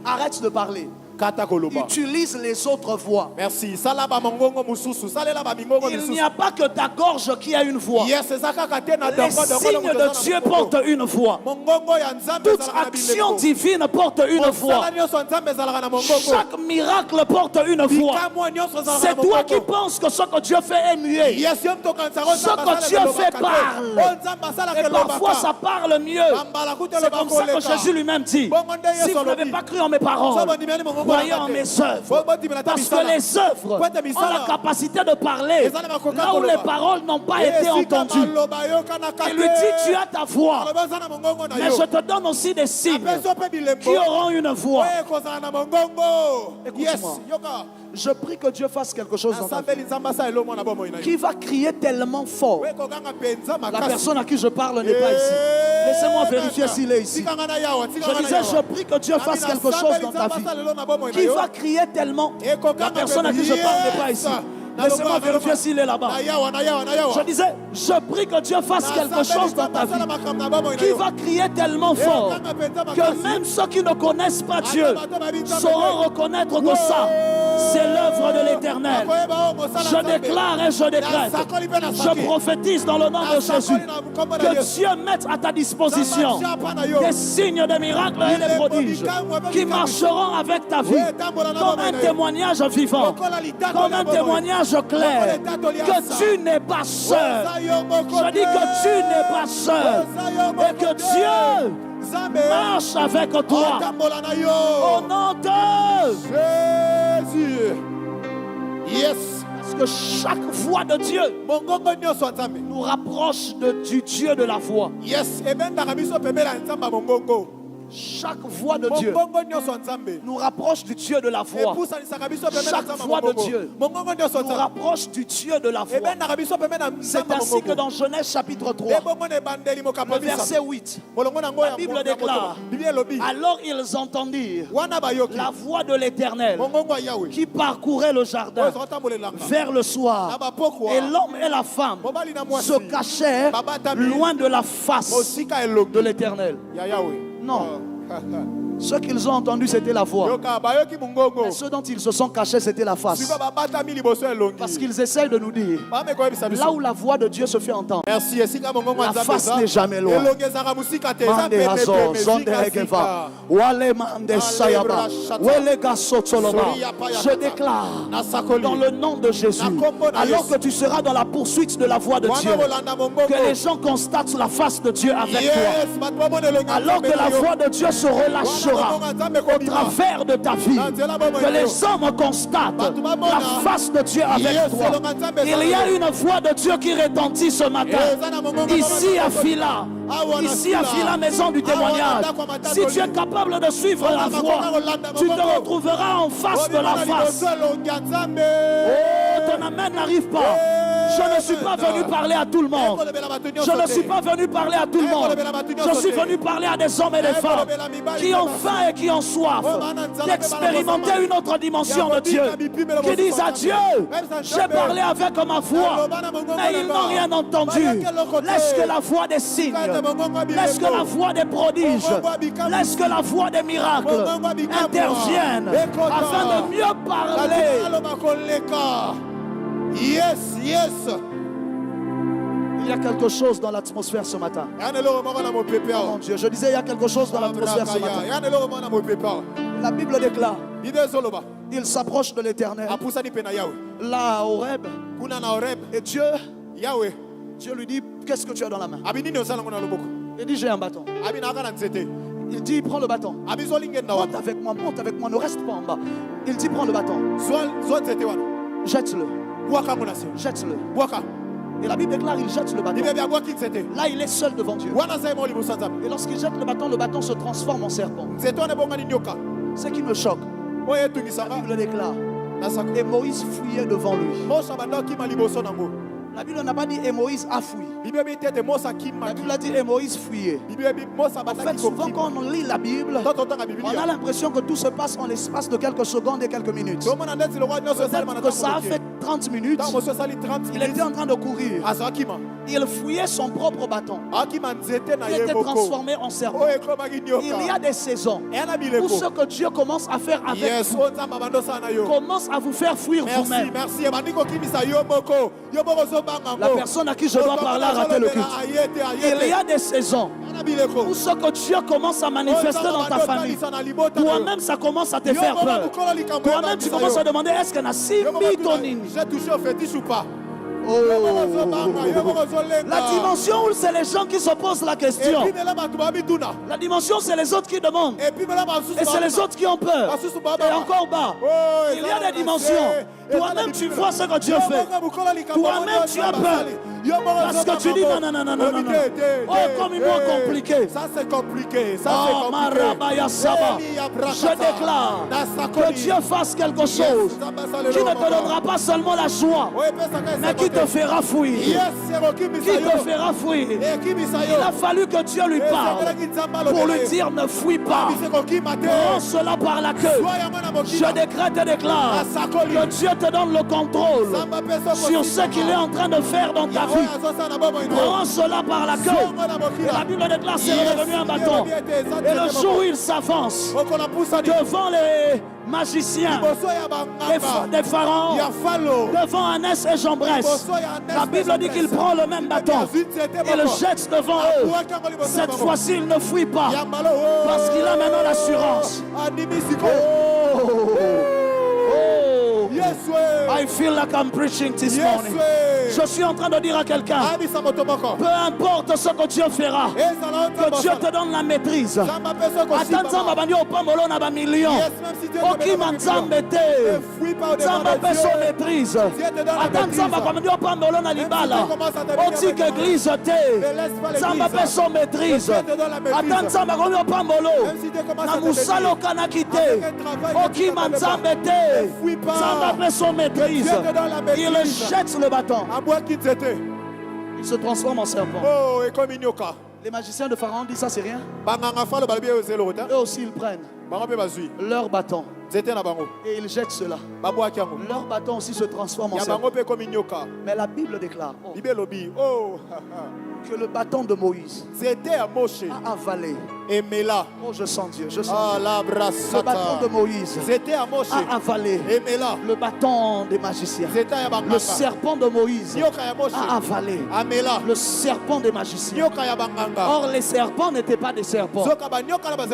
arrête de parler. kata koloba. Utilise les autres voix. Merci. Sala ba mongongo mususu, salela ba mingongo Il mususu. n'y a pas que ta gorge qui a une voix. Yes, ezaka katena Les dongo dongo. signes de Dieu portent une voix. Mongongo ya nzambe Toute ezalaka na action bilembo. divine porte une voix. Mosala nyonso nzambe ezalaka na mongongo. Chaque miracle porte une voix. Bikamwa nyonso ezalaka na C'est toi mongongo. qui penses que ce que Dieu fait est muet. Yes, yom tokanisa ko Ce que Dieu fait parle. Et parfois ça parle mieux. C'est comme ça que Jésus lui-même dit. Si vous n'avez pas cru en mes paroles, croyez en mes œuvres. Parce que les œuvres ont la capacité de parler là où les paroles n'ont pas été entendues. Il lui dit, tu as ta voix, mais je te donne aussi des signes qui auront une voix. Écoute-moi. Je prie que Dieu fasse quelque chose dans ta vie qui va crier tellement fort. La personne à qui je parle n'est pas ici. Laissez-moi vérifier s'il est ici. Je disais, je prie que Dieu fasse quelque chose dans ta vie qui va crier tellement. La personne à qui je parle n'est pas ici. Laissez-moi vérifier s'il est là-bas. Je disais, je prie que Dieu fasse quelque chose dans ta vie qui va crier tellement fort que même ceux qui ne connaissent pas Dieu sauront reconnaître que ça, c'est l'œuvre de l'Éternel. Je déclare et je décrète, je prophétise dans le nom de Jésus que Dieu mette à ta disposition des signes de miracles et des prodiges qui marcheront avec ta vie comme un témoignage vivant, comme un témoignage clair que tu n'es pas seul. Je dis que tu n'es pas seul et que Dieu marche avec toi au nom de Jésus. Yes. Parce que chaque voix de Dieu nous rapproche du Dieu de la foi. Yes. Chaque voix de Dieu nous rapproche du Dieu de la foi. Chaque voix de Dieu nous rapproche du Dieu de la foi. C'est ainsi que dans Genèse chapitre 3, le verset 8, la Bible déclare: alors ils entendirent la voix de l'Éternel qui parcourait le jardin vers le soir. Et l'homme et la femme se cachèrent loin de la face de l'Éternel. Non. Ce qu'ils ont entendu, c'était la voix. Mais ceux dont ils se sont cachés, c'était la face. Parce qu'ils essayent de nous dire, là où la voix de Dieu se fait entendre, la face n'est jamais loin. Je déclare dans le nom de Jésus, alors que tu seras dans la poursuite de la voix de Dieu, que les gens constatent la face de Dieu avec toi. Alors que la voix de Dieu se relâchera au travers de ta vie, que les hommes constatent la face de Dieu avec toi. Il y a une voix de Dieu qui retentit ce matin ici à Fila, maison du témoignage. Si tu es capable de suivre la voix, tu te retrouveras en face de la face. Oh, ton amen n'arrive pas. Je ne suis pas venu parler à tout le monde. Je ne suis pas venu parler à tout le monde. Je suis venu parler à des hommes et des femmes qui ont faim et qui ont soif d'expérimenter une autre dimension de Dieu, qui disent à Dieu: j'ai parlé avec ma voix, mais ils n'ont rien entendu. Laisse que la voix des signes, laisse que la voix des prodiges, laisse que la voix des miracles intervienne afin de mieux parler. Yes, yes. Il y a quelque chose dans l'atmosphère ce matin. Oh mon Dieu, je disais, il y a quelque chose dans l'atmosphère ce matin. La Bible déclare, il s'approche de l'Éternel. Là, à Horeb, et Dieu lui dit: qu'est-ce que tu as dans la main? Il dit: j'ai un bâton. Il dit: prends le bâton. Monte avec moi, ne reste pas en bas. Il dit: prends le bâton. Jette-le. Jette-le. Et la Bible déclare: il jette le bâton. Là, il est seul devant Dieu. Et lorsqu'il jette le bâton se transforme en serpent. Ce qui me choque, la Bible déclare: et Moïse fouillait devant lui. La Bible n'a pas dit et Moïse a fouillé. La Bible a dit et Moïse fouillait. En fait, souvent quand on lit la Bible, on a l'impression que tout se passe en l'espace de quelques secondes et quelques minutes. Peut-être que ça a fait 30 minutes, ntango mosusu asali 30 il était en train de courir. azwakima Il fouillait son propre bâton akima nzete na qui ye était moko transformé en serpent. oyo ekomaki Il y a nyoka des saisons eya na où bileko ce que Dieu commence à faire avec yes vous oyo nzambe abandi osala na yo commence à vous faire fuir merci vous-même. merci ebandi kokimisa yo moko ozobanga La personne à qui je dois parler a raté le culte. Il y a des saisons où ce que Dieu commence à manifester dans ta famille, toi-même ça commence à te faire peur. Toi-même tu commences à demander est-ce que Nassim Bitonini. j'ai touché au fétiche ou pas. La dimension où c'est les gens qui se posent la question. La dimension c'est les autres qui demandent. Et c'est les autres qui ont peur. Et encore bas. Il y a des dimensions. Toi-même tu vois ce que Dieu fait. Toi-même tu as peur. Parce que tu dis non. Oh, comme il est compliqué. Ça c'est compliqué. Oh, Marabaya Saba. Je déclare que Dieu fasse quelque chose qui ne te donnera pas seulement la joie, mais qui te fera fuir. Qui te fera fuir. Il a fallu que Dieu lui parle pour lui dire ne fuis pas. Prends cela par la queue. Je décrète et déclare que Dieu te donne le contrôle sur ce qu'il est en train de faire dans ta vie. Prends cela par la queue. Et la Bible déclare c'est redevenu un bâton. Et le jour où il s'avance devant les magiciens des pharaons, devant Anès et Jambres, la Bible dit qu'il prend le même bâton et le jette devant eux. Cette fois-ci il ne fuit pas parce qu'il a maintenant l'assurance. I feel like I'm preaching this morning. Je suis en train de dire à quelqu'un, peu importe ce que Dieu fera, que Dieu te donne la maîtrise. Attends, babandi opambolo na ba million. Okima nzambe te. Nzambe pe son maîtrise. Attends, babandi opambolo na libala. Otik église te. Nzambe pe son maîtrise. Attends, babandi opambolo na musalo kana kite. Okima nzambe te. Nzambe pe son maîtrise. Il jette le bâton. Il se transforme en serpent. Les magiciens de Pharaon disent ça c'est rien. Eux aussi ils prennent leur bâton et ils jettent cela. Leur bâton aussi se transforme en serpent. Mais la Bible déclare que le bâton de Moïse a avalé. Oh, je sens Dieu, je sens Dieu. Le bâton de Moïse a avalé le bâton des magiciens. Le serpent de Moïse a avalé le serpent des magiciens. Or, les serpents n'étaient pas des serpents.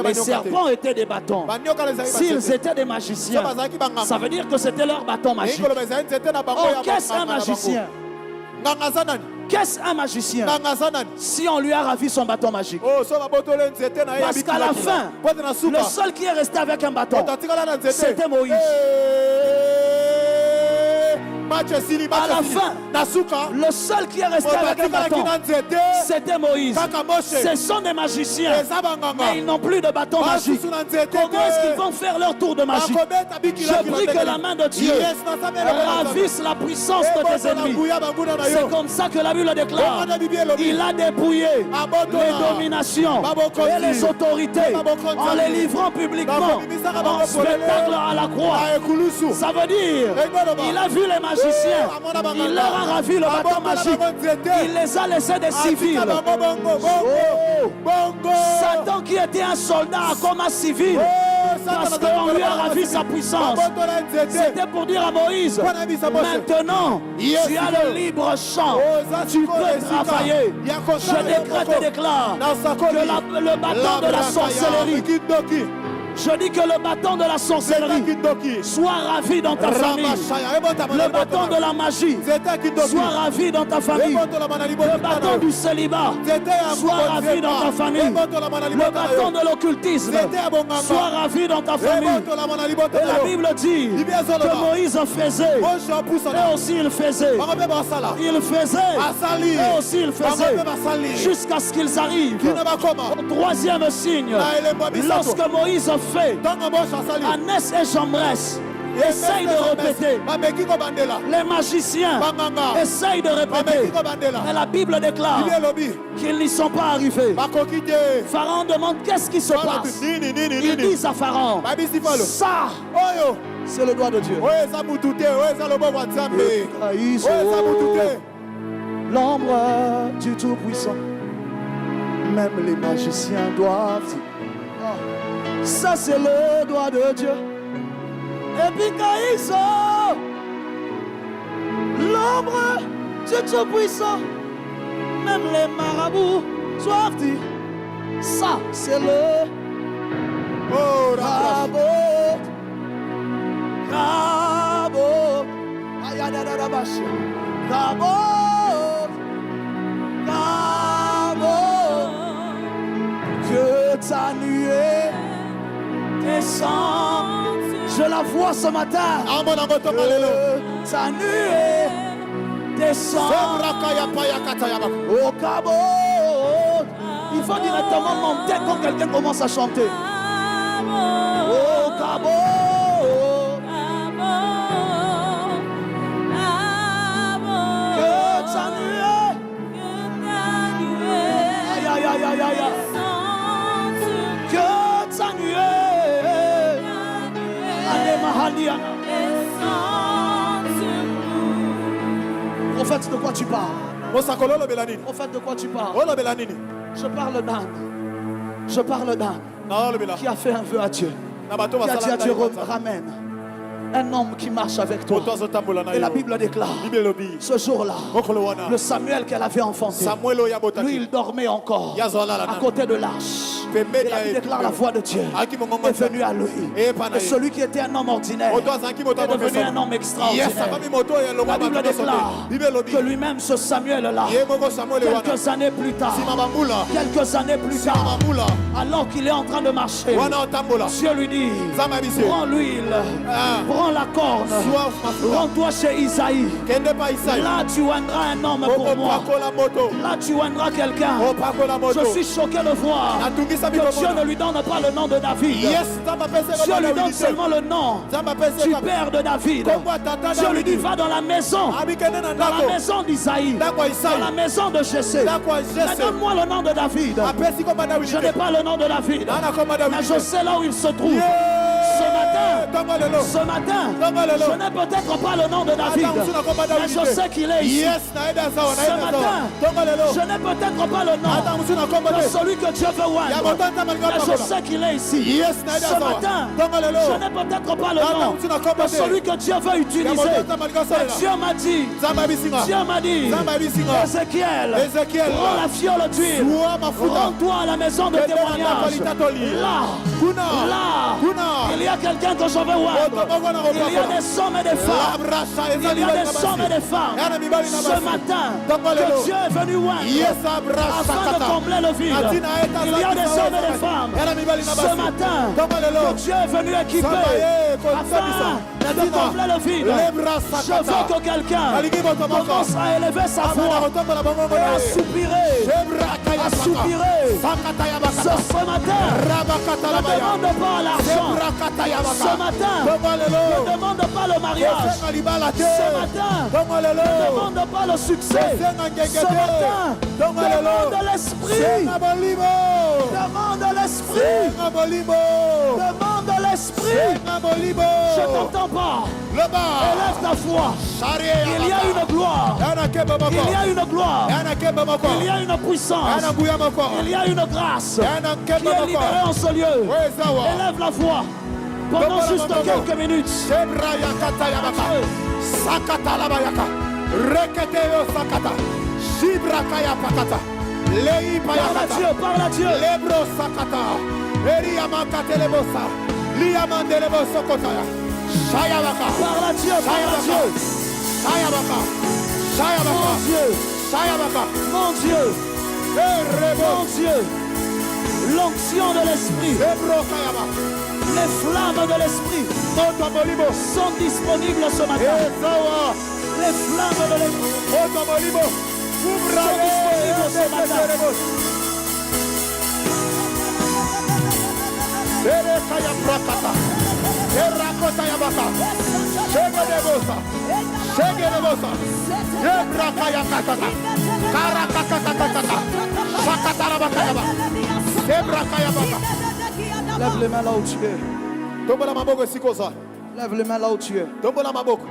Les serpents étaient des bâtons. S'ils étaient des magiciens, ça veut dire que c'était leur bâton magique. Oh, qu'est-ce qu'un magicien? Qu'est-ce qu'un magicien? Si on lui a ravi son bâton magique. Parce qu'à la fin, le seul qui est resté avec un bâton, c'était Moïse. À la fin, le seul qui est resté avec un bâton, c'était Moïse. Ce sont des magiciens, mais ils n'ont plus de bâton magique. Comment est-ce qu'ils vont faire leur tour de magie? Je prie que la main de Dieu ravisse la puissance de tes ennemis. C'est comme ça que la Bible déclare. Il a dépouillé les dominations et les autorités en les livrant publiquement en spectacle à la croix. Ça veut dire, il a vu les magiciens. Il leur a ravi le bâton magique. Il les a laissés des civils. Satan qui était un soldat comme un civil, parce qu'on lui a ravi sa puissance. C'était pour dire à Moïse, maintenant tu as le libre champ, tu peux travailler. Je décrète et déclare que le bâton de la sorcellerie, je dis que le bâton de la sorcellerie soit ravi dans ta famille. Le bâton de la magie soit ravi dans ta famille. Le bâton du célibat soit ravi dans ta famille. Le bâton de l'occultisme soit ravi dans ta famille. Et la Bible dit que Moïse faisait, et aussi il faisait. Il faisait, et aussi il faisait, jusqu'à ce qu'ils arrivent au troisième signe. Lorsque Moïse fait, Anès et Jambres essayent de répéter. Les magiciens essayent de répéter. Mais la Bible déclare qu'ils n'y sont pas arrivés. Pharaon demande qu'est-ce qui se passe. Ils disent à Pharaon, ça C'est le doigt de Dieu. L'ombre du Tout-Puissant. Même les magiciens doivent dire. Oh, ça c'est le doigt de Dieu. Et puis Kaïso, l'ombre du Tout-Puissant. Même les marabouts doivent dire. Ça c'est le Rabot. Rabot. Ayadadadabashi. Rabot. Rabot. Que ta nuée descend. Je la vois ce matin. Que ta nuée descend. Au Cabot. Il faut directement monter quand quelqu'un commence à chanter. Au Cabot. Que ta nuée. Aïe, aïe, aïe, aïe, aïe. Que ta nuée. Allez, Mahaliana. Prophète, de quoi tu parles? Prophète, de quoi tu parles? Je parle d'Anne. Je parle d'Anne qui a fait un vœu à Dieu. Qui a dit à Dieu, ramène un homme qui marche avec toi. Et la Bible déclare, ce jour-là, le Samuel qu'elle avait enfanté, lui il dormait encore à côté de l'arche. Et la Bible déclare, la voix de Dieu est venue à lui. Et celui qui était un homme ordinaire est devenu un homme extraordinaire. La Bible déclare que lui-même, ce Samuel-là, quelques années plus tard, alors qu'il est en train de marcher, Dieu lui dit, prends l'huile, prends la corne, rends-toi chez Isaïe. Là tu oindras un homme pour moi. Là tu oindras quelqu'un. Je suis choqué de voir que Dieu ne lui donne pas le nom de David. Dieu lui donne seulement le nom du père de David. Dieu lui dit, va dans la maison d'Isaïe, dans la maison de Jessé. Donne-moi le nom de David. Je n'ai pas le nom de David, mais je sais là où il se trouve. Ce matin, je n'ai peut-être pas le nom de David, mais je sais qu'il est ici. Ce matin, je n'ai peut-être pas le nom de celui que Dieu veut oindre, mais je sais qu'il est ici. Ce matin, je n'ai peut-être pas le nom de celui que Dieu veut utiliser. Et Dieu m'a dit, Ézéchiel, prends la fiole d'huile, rends-toi à la maison de témoignage. Là, il y a quelqu'un que je veux oindre. Il y a des hommes et des femmes. Il y a des hommes et des femmes. Ce matin, que Dieu est venu oindre afin de combler le vide. Il y a des hommes et des femmes. Ce matin, que Dieu est venu équiper afin de combler le vide. Je veux que quelqu'un commence à élever sa voix et à soupirer. Ce matin, ne demande pas l'argent. Ce matin, ne demande pas le mariage. Ce matin, ne demande pas le succès. Ce matin, demande l'esprit. Demande l'esprit. Demande l'esprit. Je t'entends pas. Élève ta foi. Il y a une gloire. Il y a une gloire. Il y a une puissance. Il y a une grâce qui est libérée en ce lieu. Élève la voix pendant juste quelques minutes. Parle à Dieu. Mon Dieu, l'onction de l'esprit, les flammes de l'esprit sont disponibles ce matin. Les flammes de l'esprit sont disponibles ce matin. Lève les mains là où tu es. Lève les mains là où tu es. tombola maboko.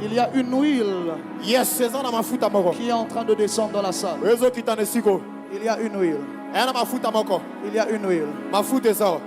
Il y a une huile Yes, eza na mafuta moko. qui est en train de descendre dans la salle. Ezo kitana siko. Il y a une huile. Eza na mafuta moko. Il y a une huile. Mafuta ezawa.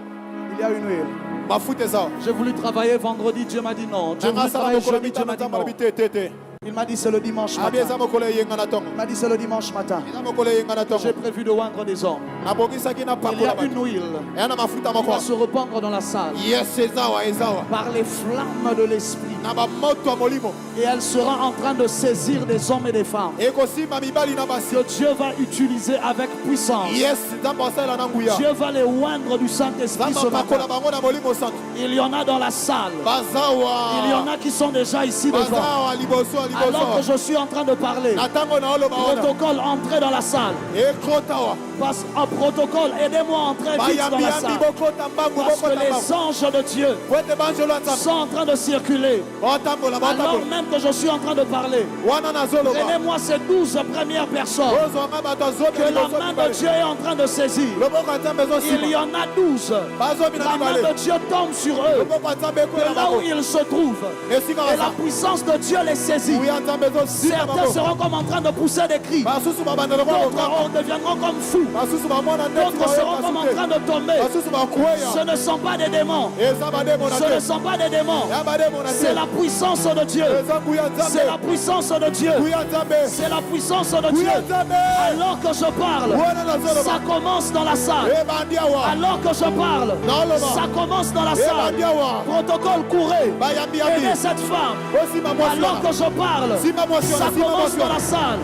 Il y a une huile. Mafuta ezawa. J'ai voulu travailler vendredi, Dieu m'a dit non. J'ai voulu Nanga sala travailler mokolo jeudi, Dieu m'a dit mitano non. bite tete. Il m'a dit c'est le dimanche Abi eza matin. mokolo yenga na tongo. Il m'a dit c'est le dimanche matin. Eza mokolo yenga na tongo. J'ai prévu de oindre des hommes. Na bokisaki na Il y pakola. a une huile Eza na mafuta qui moko. va se répandre dans la salle Yes, ezawa ezawa. par les flammes de l'esprit. Na ba moto ya molimo. Et elle sera en train de saisir des hommes et des femmes Ekosima mibali na basi. que Dieu va utiliser avec puissance. Yes, nzambe asala na nguya. Dieu va les oindre du Saint-Esprit ce Nzambe pakola matin. bango na molimo santo. Il y en a dans la salle. Bazawa. Il y en a qui sont déjà ici devant. Bazawa liboso Alors que liboso. je suis en train de parler, Na tango na oloba wana. protocole, entrez dans la salle. Ekrotawa. Passe en protocole, aidez-moi à entrer vite dans Bayambi la yambi salle. bokota mbangu Parce que bokota les mbangu. anges de Dieu Wete banjelo nzambe. sont en train de circuler. Batambola Alors batambola. même que je suis en train de parler, Wana na zoloba. prenez-moi ces 12 premières personnes Ozo nga bato azomi que la liboso main de mibale. Dieu est en train de saisir. Loboko ya nzambe Il y ezosima. en a 12. Bazomi na La main mibale. de Dieu tombe sur eux. Loboko ya nzambe De ekwela là où bango. ils se trouvent. Esika Et la baza. puissance de Dieu les saisit. Nguya ya nzambe ezosima Certains bango. seront comme en train de pousser des cris. Basusu babandela kwa D'autres kokanga. deviendront comme fous. Basusu bamona ndeti D'autres seront comme en train de tomber. Basusu bakweya. Ce ne sont pas des démons. Eza bademo na Ce ne te. sont pas des démons. Ya bademo na te. C'est la puissance de Dieu. Eza nguya ya C'est la nzambe. puissance de Dieu. Nguya ya nzambe. C'est la puissance de Dieu. Nguya ya nzambe. Alors que je parle, Wana na zoloba. ça commence dans la salle. Ebandi awa. Alors que je parle, Naloba. ça commence dans la salle. Ebandi awa. Protocole, courez. Bayambi yambi. Aidez cette femme. Osima mwasi Alors wana. que je parle, Sima mwasi ça wana. Sima commence mwasi dans la wana. salle.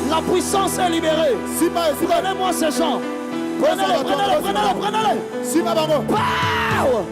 La puissance est libérée. Sima sima. Prenez-moi ces gens. Prenez-les, prenez-les, prenez-les, prenez-les. Sima bango. Pow!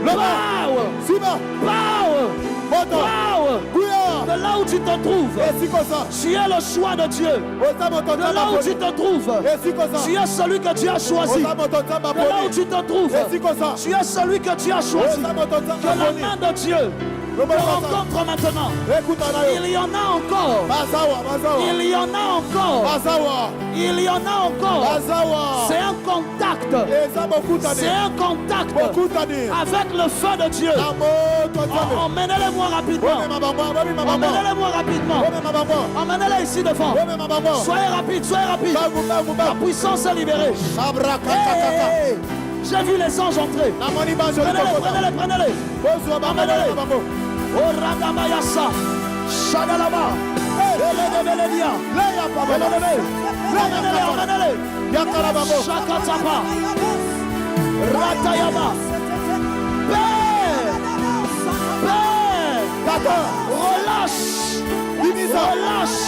Pow! Sima. Pow! Moto. Pow! Nguya. De là où tu te trouves, Esiko sa. tu es le choix de Dieu. Oza moto De là nzambe où tu aponi. te trouves, Esiko sa. tu es celui que Dieu a choisi. Oza moto nzambe De là où aponi. tu te trouves, Esiko sa. tu es celui que Dieu a choisi. Oza moto nzambe Que la aponi. main de Dieu te rencontre maintenant. Ekuta na yo. Il y en a encore. Bazawa, bazawa. Il y en a encore. Bazawa. Il y en a encore. Bazawa. C'est un contact. Eza bokutani. C'est un contact Bokutani. avec le feu de Dieu. Na moto nzambe. Emmenez-les-moi rapidement. Bomema bango, bomema bango. Emmenez-les-moi rapidement. Bomema bango. Emmenez-les ici devant. Bomema bango. Soyez rapide, soyez rapide. Bangu, bangu, La bangu. puissance est libérée. Abrakakakaka. Hey, hey. J'ai vu les anges entrer. Na moni banjo Prenez-les, likokota. prenez-les, prenez-les. Bozwa bango, Emmenez-les. bomema bango. Oh, Ragamayasa. Shadalaba. Elelebeledia. Leya papa. Elelebe. Leya Emmenez-les, papa. emmenez-les. Yakala bango. Shakatapa. Ratayaba. Père. Père. Tata. Relâche. Imisa. Relâche.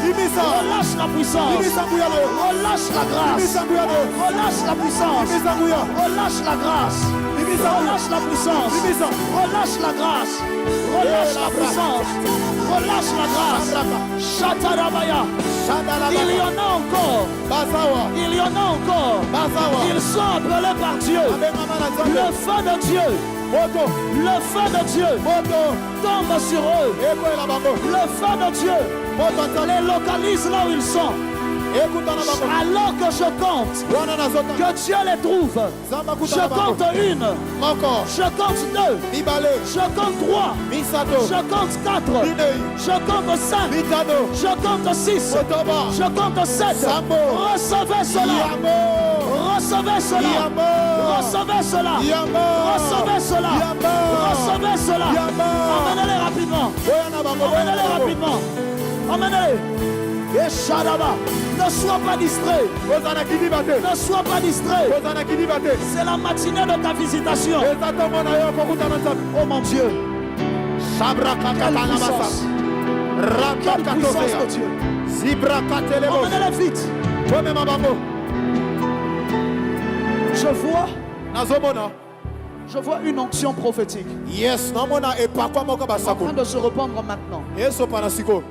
Imisa. Relâche la puissance. Imisa nguya na yo. Relâche la grâce. Imisa nguya na yo. Relâche la puissance. Imisa nguya. Relâche la grâce. Imisa nguya. Relâche la puissance. Imisa. Relâche la grâce. Relâche la puissance. Relâche la grâce. Shatarabaya. Shandala Il y bango. en a encore. Bazawa. Il y en a encore. Bazawa. Ils sont appelés par Dieu. Abengama na Le nzambe. feu de Dieu. Moto. Le feu de Dieu Moto. tombe sur eux. Ekoela bango. Le feu de Dieu Moto nzambe. les localise là où ils sont. Ekuta na bango. Alors que je compte, Wana na zota. que Dieu les trouve. Zamba kuta Je na bango. compte une. Moko. Je compte deux. Mibale. Je compte trois. Misato. Je compte quatre. Minei. Je compte cinq. Mitano. Je compte six. Motoba. Je compte sept. Sambo. Recevez cela. Yamo. Recevez cela. Yamo. Recevez cela. Yamo. Recevez cela. Yamo. Recevez cela. Yamo. Emmenez-les rapidement. Boya na bango. Boya na Emmenez-les bango. rapidement. Emmenez-les. Et Shadaba. Ne sois pas distrait. Ozana kidiba te. Ne sois pas distrait. Ozana kidiba te. C'est la matinée de ta visitation. Eza tongo na yo kokuta na nzambe. Oh mon Dieu. Sabra Quelle kakata na puissance. masa. Raka Quelle puissance de katosea. Dieu. Zibra katelebo. Emmenez-les vite. Bomema bango. Je vois une onction prophétique Yes, namona epakwa moko en train basako. de se répandre maintenant Yeso panasiko.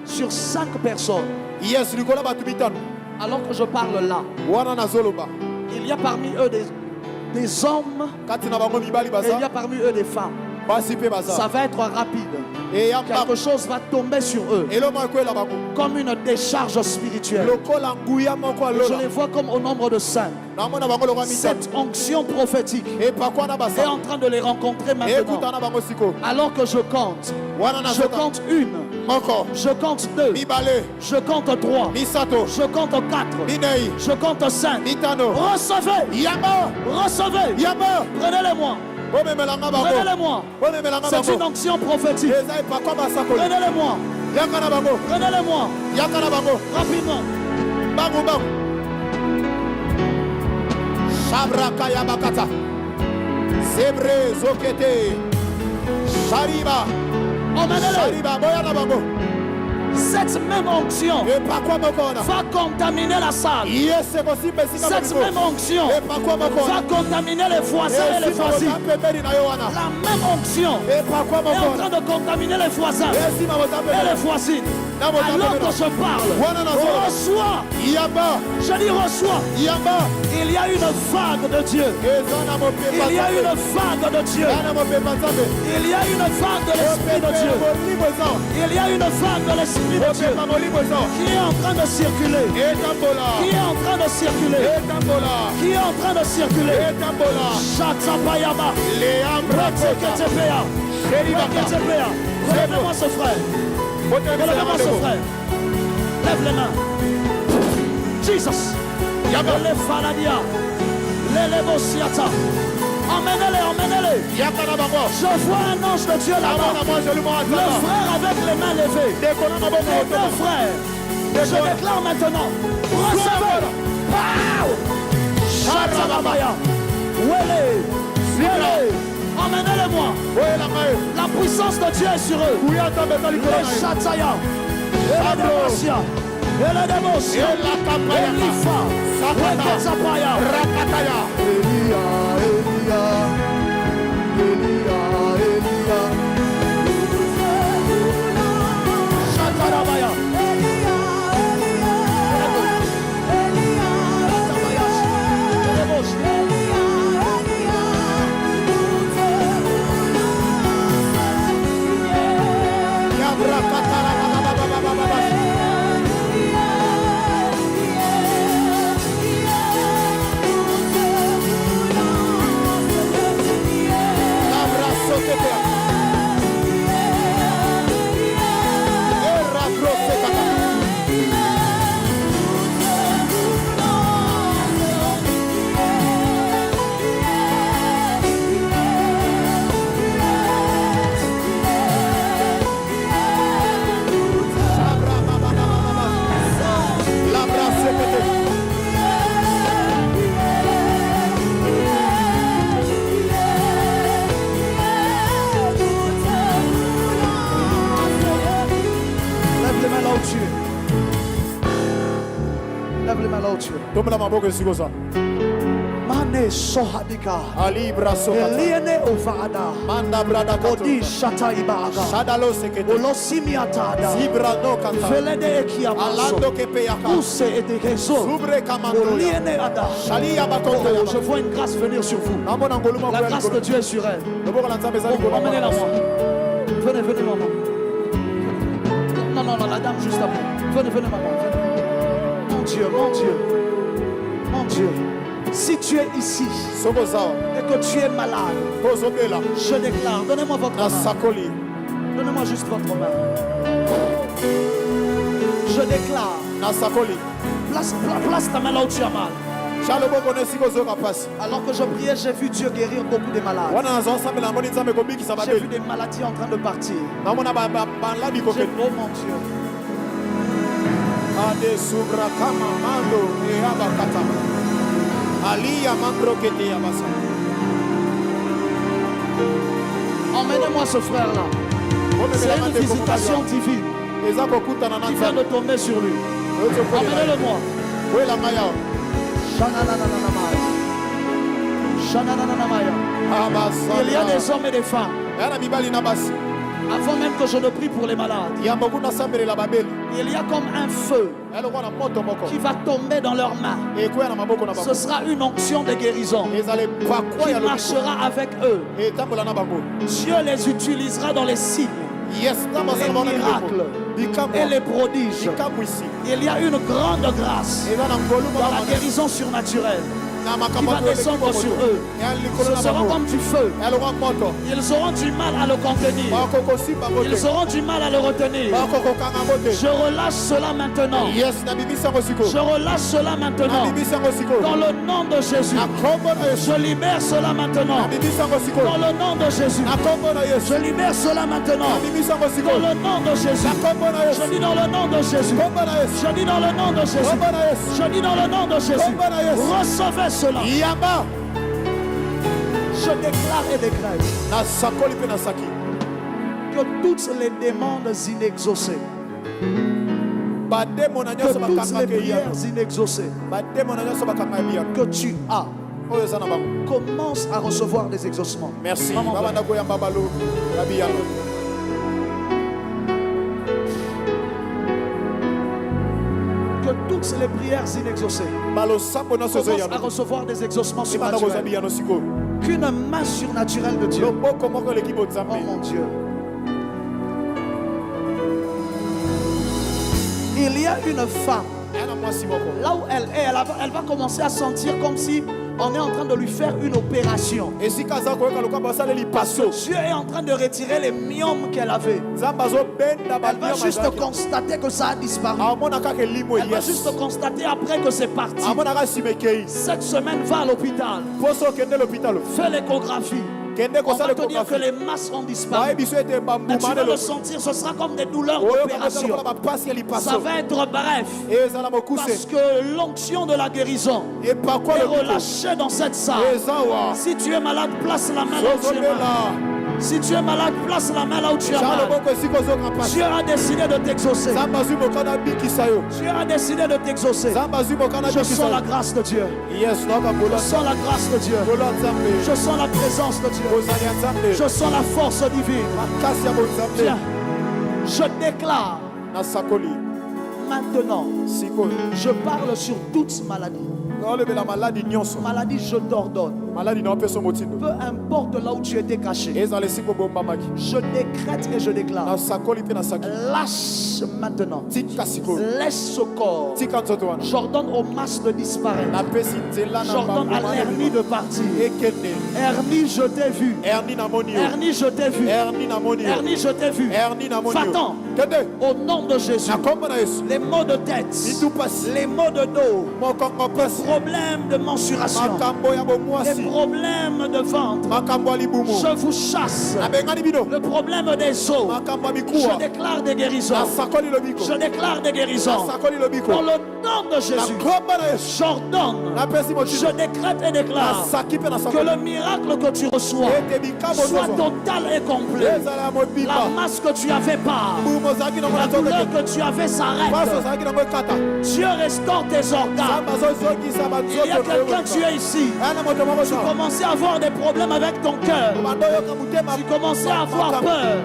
sur 5 personnes. Yes, likola batu bitano. Alors que je parle là, Wana na zoloba. il y a parmi eux des hommes Kati na bango mibali et il y baza. a parmi eux des femmes. Ça va être rapide. Quelque chose va tomber sur eux comme une décharge spirituelle. Je les vois comme au nombre de 5. Cette onction prophétique est en train de les rencontrer maintenant. Alors que je compte 1, je compte 2, je compte 3, je compte 4, je compte 5. Recevez, recevez, prenez-les-moi. Prenez-les-moi. C'est une onction prophétique. Prenez-les-moi. Prenez-les-moi. Rapidement. Shabrakaya bakata. Sebre zokete. Shariba. Shariba boyana bango. Cette même onction va contaminer la salle. Cette même onction va contaminer les voisins et les voisines. La même onction est en train de contaminer les voisins et les voisines. Alors que je parle, reçois. Je dis reçois. Il y a une vague de Dieu. Il y a une vague de Dieu. Il y a une vague de l'Esprit de Dieu. Il y a une vague de l'Esprit de Dieu qui est en train de circuler. Qui est en train de circuler. Qui est en train de circuler. Chatapayama. Reketepea. Reketepea. Relève-moi ce frère. Relève-moi ce frère. Lève les mains. Jesus. Les faladia. Les levosiata. Emmenez-les, emmenez-les. Je vois un ange de Dieu là-bas. Le frère avec les mains levées. Les deux frères. Je déclare maintenant. Recevez. Shatarabaya. Wele. Wele. Emmenez-les-moi. La puissance de Dieu est sur eux. Les Shataya. Et la démosia. Et la démosia. Et l'Ifa. Rakatapaya. Rakataya. Elia. Shatarabaya. Lève les mains là où tu es. Mane sohadika. Alibra sohata. Eliene ovada. Manda brada Odi shata ibaga. Shadalo sekete. Olosimi atada. Zibra no kanta. Velede ekiamaso. Alando kepeyaka. Use edekezo. Subre kamando. Oliene ada. Shalia batonda. Je vois une grâce venir sur vous. La grâce de Dieu est sur elle. Emmenez-la moi. Venez, venez maman. Non, la dame juste après. Venez, maman. Venez. Mon Dieu, mon Dieu. Mon Dieu. Si tu es ici et que tu es malade, je déclare, donnez-moi votre main. Donnez-moi juste votre main. Je déclare. Place ta main là où tu as mal. Alors que je priais, j'ai vu Dieu guérir beaucoup de malades. J'ai vu des maladies en train de partir. Oh mon Dieu. Emmenez-moi ce frère-là. C'est une visitation divine qui vient de tomber sur lui. Emmenez-le-moi. Il y a des hommes et des femmes Avant même que je ne prie pour les malades, il y a comme un feu qui va tomber dans leurs mains. Ce sera une onction de guérison qui marchera avec eux. Dieu les utilisera dans les signes, les miracles et les prodiges. Il y a une grande grâce dans la guérison surnaturelle qui va descendre sur eux. Ce sera comme du feu. Ils auront du mal à le contenir. Ils auront du mal à le retenir. Je relâche cela maintenant. Je relâche cela maintenant. Dans le nom de Jésus. Je libère cela maintenant. Dans le nom de Jésus. Je libère cela maintenant. Dans le nom de Jésus. Je dis dans le nom de Jésus. Je dis dans le nom de Jésus. Je dis dans le nom de Jésus. Recevez cela. Je déclare et décrète que toutes les demandes inexaucées, que toutes les prières inexaucées que tu as, commence à recevoir des exaucements. Merci. Que toutes les prières inexaucées commencent à recevoir des exaucements surnaturels. Qu'une main surnaturelle de Dieu. Oh mon Dieu. Il y a une femme, là où elle est, elle va commencer à sentir comme si on est en train de lui faire une opération. Parce que Dieu est en train de retirer les myomes qu'elle avait. Elle va juste constater que ça a disparu. Elle va juste constater après que c'est parti. Cette semaine, va à l'hôpital. Fais l'échographie. On va te dire que les masses ont disparu. Mais tu vas le sentir, ce sera comme des douleurs d'opération. Ça va être bref. Parce que l'onction de la guérison est relâchée dans cette salle. Si tu es malade, place la main là où tu es malade. Si tu es malade, place la main là où tu es malade. Dieu a décidé de t'exaucer. Dieu a décidé de t'exaucer. Je sens la grâce de Dieu. Je sens la grâce de Dieu. Je sens la présence de Dieu. Je sens la force divine. Viens. Je déclare maintenant, je parle sur toute maladie. Maladie, je t'ordonne. Peu importe là où tu étais caché. Je décrète et je déclare. Lâche maintenant. Laisse ce corps. J'ordonne aux masses de disparaître. J'ordonne à l'hernie de partir. Hernie, je t'ai vu. Hernie, je t'ai vu. Hernie, je t'ai vu. Va-t'en. Au nom de Jésus. Les maux de tête. Les maux de dos. Problèmes de mensuration, les problèmes de ventre, je vous chasse. Le problème des os, je déclare des guérisons. Je déclare des guérisons. Dans le nom de Jésus, j'ordonne, je décrète et déclare que le miracle que tu reçois soit total et complet. La masse que tu avais pas, la douleur que tu avais s'arrête. Dieu restaure tes organes. Il y a quelqu'un, tu es ici. Tu commençais à avoir des problèmes avec ton cœur. Tu commençais à avoir peur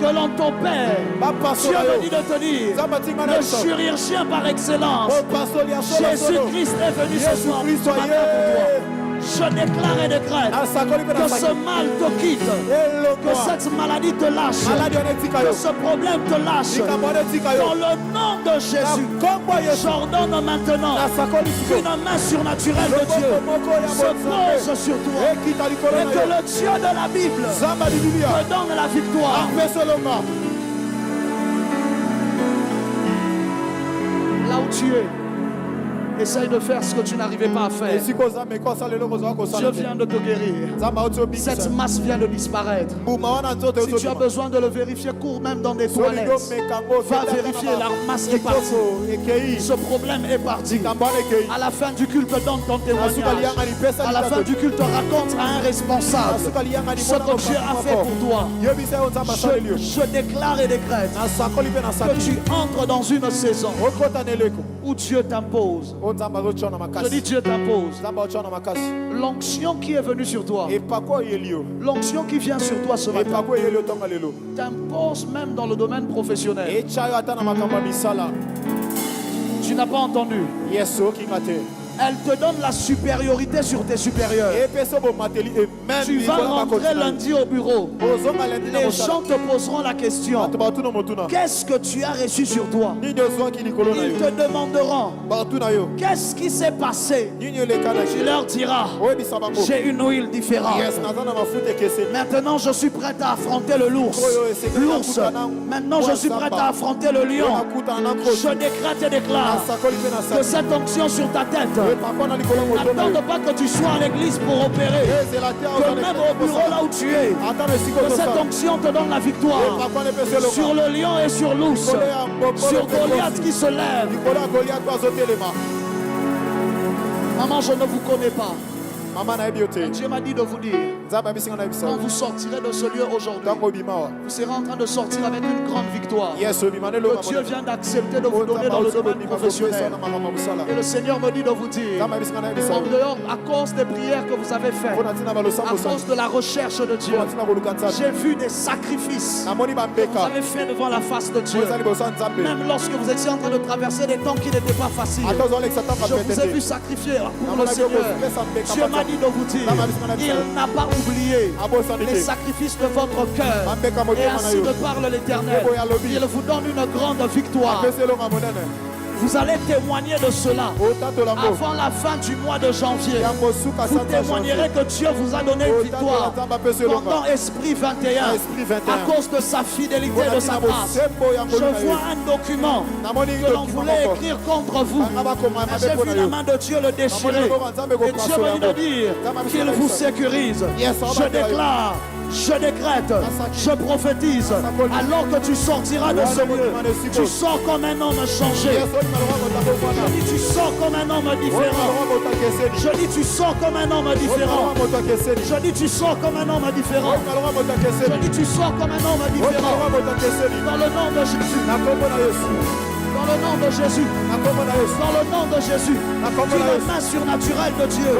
que l'on t'opère. Dieu me dit de te dire, le chirurgien par excellence, Jésus-Christ est venu ce soir pour toi. Je déclare et décrète que ce mal te quitte, que cette maladie te lâche, que ce problème te lâche. Dans le nom de Jésus, j'ordonne maintenant qu'une main surnaturelle de Dieu se pose sur toi et que le Dieu de la Bible te donne la victoire. Là où tu es, essaye de faire ce que tu n'arrivais pas à faire. Dieu vient de te guérir. Cette masse vient de disparaître. Si tu as besoin de le vérifier, cours même dans des toilettes. Va vérifier, la masse est partie. Ce problème est parti. À la fin du culte, donne ton témoignage. À la fin du culte, raconte à un responsable ce que Dieu a fait pour toi. Je déclare et décrète que tu entres dans une saison où Dieu t'impose. Je dis Dieu t'impose. L'onction qui est venue sur toi, l'onction qui vient sur toi ce matin, t'impose même dans le domaine professionnel. Tu n'as pas entendu. Elle te donne la supériorité sur tes supérieurs. Tu vas rentrer lundi au bureau. Les gens te poseront la question: qu'est-ce que tu as reçu sur toi? Ils te demanderont: qu'est-ce qui s'est passé? Tu leur diras: j'ai une huile différente. Maintenant je suis prête à affronter le l'ours. Maintenant je suis prête à affronter le lion. Je décrète et déclare que cette onction sur ta tête, n'attends pas que tu sois à l'église pour opérer. Que même au bureau là où tu es, que cette onction te donne la victoire sur le lion et sur l'ours, sur Goliath qui se lève. Maman, je ne vous connais pas. Dieu m'a dit de vous dire, quand vous sortirez de ce lieu aujourd'hui, vous serez en train de sortir avec une grande victoire que Dieu vient d'accepter de vous donner dans le domaine professionnel. Et le Seigneur me dit de vous dire, en dehors, à cause des prières que vous avez faites, à cause de la recherche de Dieu, j'ai vu des sacrifices que vous avez fait devant la face de Dieu. Même lorsque vous étiez en train de traverser des temps qui n'étaient pas faciles, je vous ai vu sacrifier pour le Seigneur. Dieu m'a dit de vous dire, il n'a pas oublié les sacrifices de votre cœur. Et ainsi me parle l'Éternel. Il vous donne une grande victoire. Vous allez témoigner de cela avant la fin du mois de janvier. Vous témoignerez que Dieu vous a donné une victoire pendant Esprit 21 à cause de sa fidélité et de sa grâce. Je vois un document que l'on voulait écrire contre vous. J'ai vu la main de Dieu le déchirer. Et Dieu me dit de dire qu'il vous sécurise. Je déclare, je décrète, je prophétise, alors que tu sortiras de ce lieu, tu sors comme un homme changé. Je dis tu sors comme un homme différent. Je dis tu sors comme un homme différent. Je dis tu sors comme un homme différent. Je dis tu sors comme un homme différent. Dans le nom de Jésus. Dans le nom de Jésus, dans le nom de Jésus, qu'une main surnaturelle de Dieu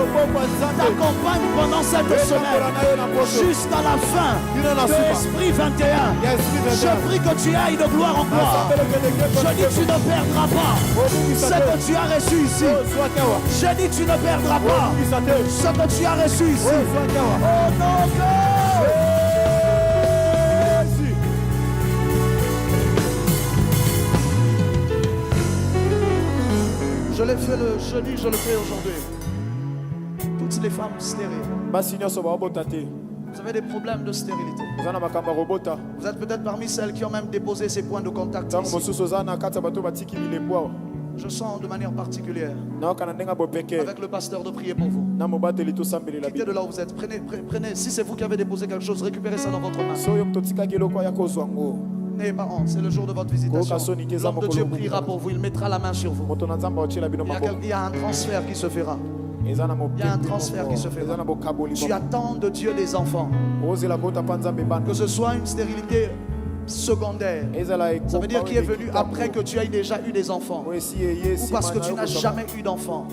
t'accompagne pendant cette semaine jusqu'à la fin de Esprit 21. Je prie que tu ailles de gloire en gloire. Je dis tu ne perdras pas ce que tu as reçu ici. Je dis tu ne perdras pas ce que tu as reçu ici. Oh non, je l'ai fait le jeudi, je le fais aujourd'hui. Toutes les femmes stériles. Vous avez des problèmes de stérilité. Vous êtes peut-être parmi celles qui ont même déposé ces points de contact ici. Je sens de manière particulière avec le pasteur de prier pour vous. Quittez de là où vous êtes. Prenez, si c'est vous qui avez déposé quelque chose, récupérez ça dans votre main. N'ayez pas honte, c'est le jour de votre visitation. L'homme de Dieu priera pour vous, il mettra la main sur vous. Il y a un transfert qui se fera. Il y a un transfert qui se fera. Tu attends de Dieu des enfants. Que ce soit une stérilité secondaire, ça veut dire qu'il est venu après que tu aies déjà eu des enfants, ou parce que tu n'as jamais eu d'enfants.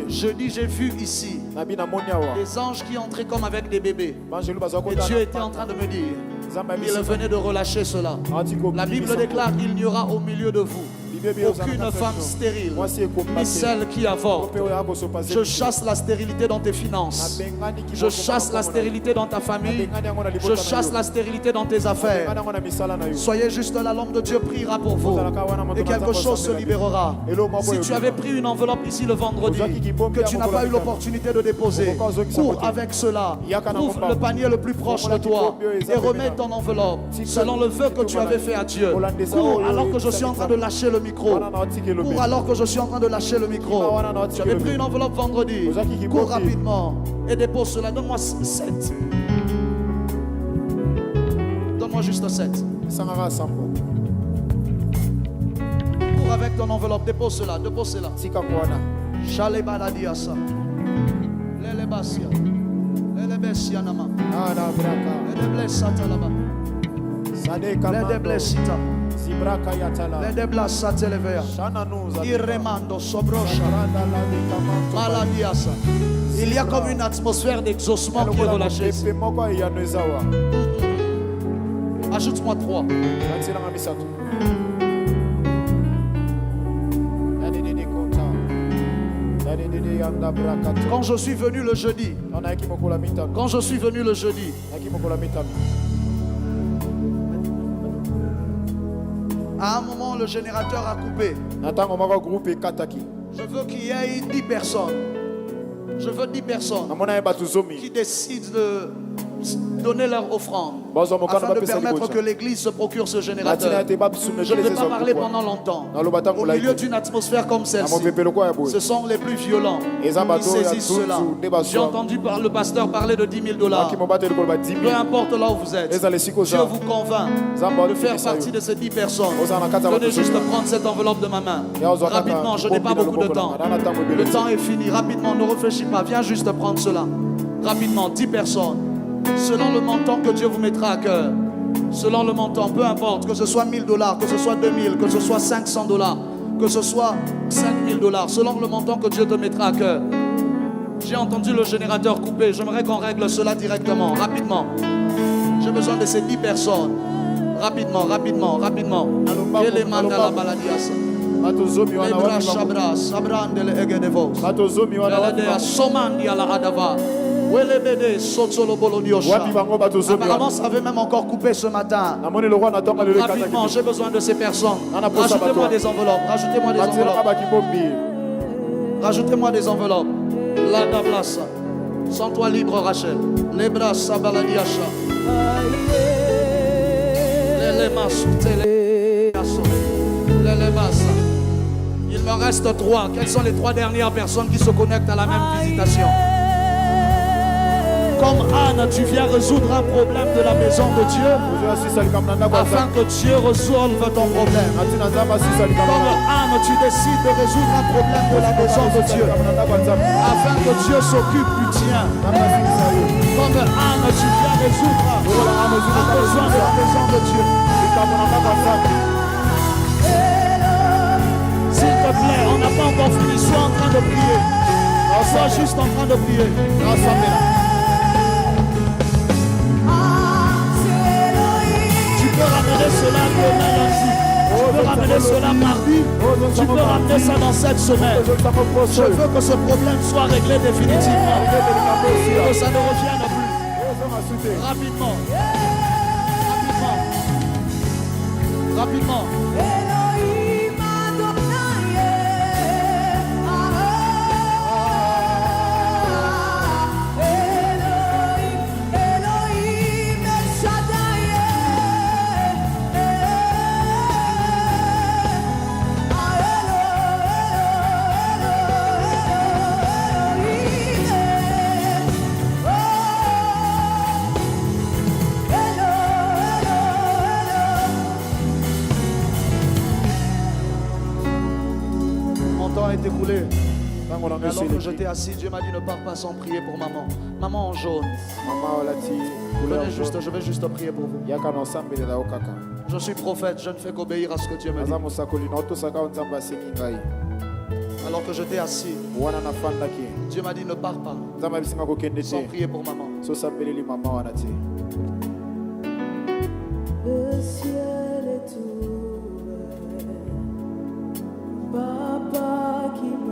Jeudi, j'ai vu ici des anges qui entraient comme avec des bébés. Et Dieu était en train de me dire, il venait de relâcher cela. La Bible déclare qu'il n'y aura au milieu de vous aucune femme stérile, ni celle qui avorte. Je chasse la stérilité dans tes finances. Je chasse la stérilité dans ta famille. Je chasse la stérilité dans tes affaires. Soyez juste là, l'homme de Dieu priera pour vous. Et quelque chose se libérera. Si tu avais pris une enveloppe ici le vendredi, que tu n'as pas eu l'opportunité de déposer, cours avec cela. Ouvre le panier le plus proche de toi et remets ton enveloppe selon le vœu que tu avais fait à Dieu. Cours alors que je suis en train de lâcher le micro. Cours alors que je suis en train de lâcher le micro. Tu avais pris une enveloppe vendredi. Cours rapidement et dépose cela. Donne-moi 7. Donne-moi juste 7. Cours avec ton enveloppe. Dépose cela. Dépose cela. Shalebaladiasa. Lelebasia. Lelebesia nama. Leleblesata laba. Leleblesita. Les déblaces satelevea. Irremando sobrosha. Maladiasa. Il y a comme une atmosphère d'exaucement qui est relâchée. Ajoute-moi 3. Quand je suis venu le jeudi, à un moment le générateur a coupé. Je veux qu'il y ait 10 personnes. Je veux 10 personnes qui décident de donner leur offrande afin de permettre que l'église se procure ce générateur. Je ne vais pas parler pendant longtemps. Au milieu d'une atmosphère comme celle-ci, ce sont les plus violents qui saisissent cela. J'ai entendu le pasteur parler de 10 000 $. Peu importe là où vous êtes, Dieu vous convainc de faire partie de ces 10 personnes. Venez juste prendre cette enveloppe de ma main. Rapidement, je n'ai pas beaucoup de temps. Le temps est fini. Rapidement, ne réfléchis pas. Viens juste prendre cela. Rapidement, 10 personnes. Selon le montant que Dieu vous mettra à cœur, selon le montant, peu importe, que ce soit 1 000 $, que ce soit 2 000, que ce soit 500 $, que ce soit 5 000 $, selon le montant que Dieu te mettra à cœur. J'ai entendu le générateur couper, j'aimerais qu'on règle cela directement, rapidement. J'ai besoin de ces 10 personnes. Rapidement. Les mandala baladiasa. Les bras chabras, sabrandele egedevos. Les somandia la adava. Apparemment, ça avait même encore coupé ce matin. Rapidement, j'ai besoin de ces personnes. Rajoutez-moi des enveloppes. Rajoutez-moi des enveloppes. La dablasa. Sens-toi libre, Rachel. Les bras sabaladiacha. Il me reste 3. Quelles sont les 3 dernières personnes qui se connectent à la même visitation? Comme Anne, tu viens résoudre un problème de la maison de Dieu afin que Dieu résolve ton problème. Comme Anne, tu décides de résoudre un problème de la maison de Dieu afin que Dieu s'occupe du tien. Comme Anne, tu viens résoudre un besoin de la maison de Dieu. S'il te plaît, on n'a pas encore fini. Sois en train de prier. Sois juste en train de prier. Tu peux ramener cela demain lundi. Tu peux ramener cela mardi. Tu peux ramener ça dans cette semaine. Je veux que ce problème soit réglé définitivement. Que ça ne revienne plus. Rapidement. Écoulé. Alors que j'étais assis, Dieu m'a dit ne pars pas sans prier pour maman. Maman en jaune. Je vais juste prier pour vous. Je suis prophète, je ne fais qu'obéir à ce que Dieu me dit. Alors que j'étais assis, Dieu m'a dit ne pars pas sans prier pour maman. Le ciel est ouvert, Papa qui me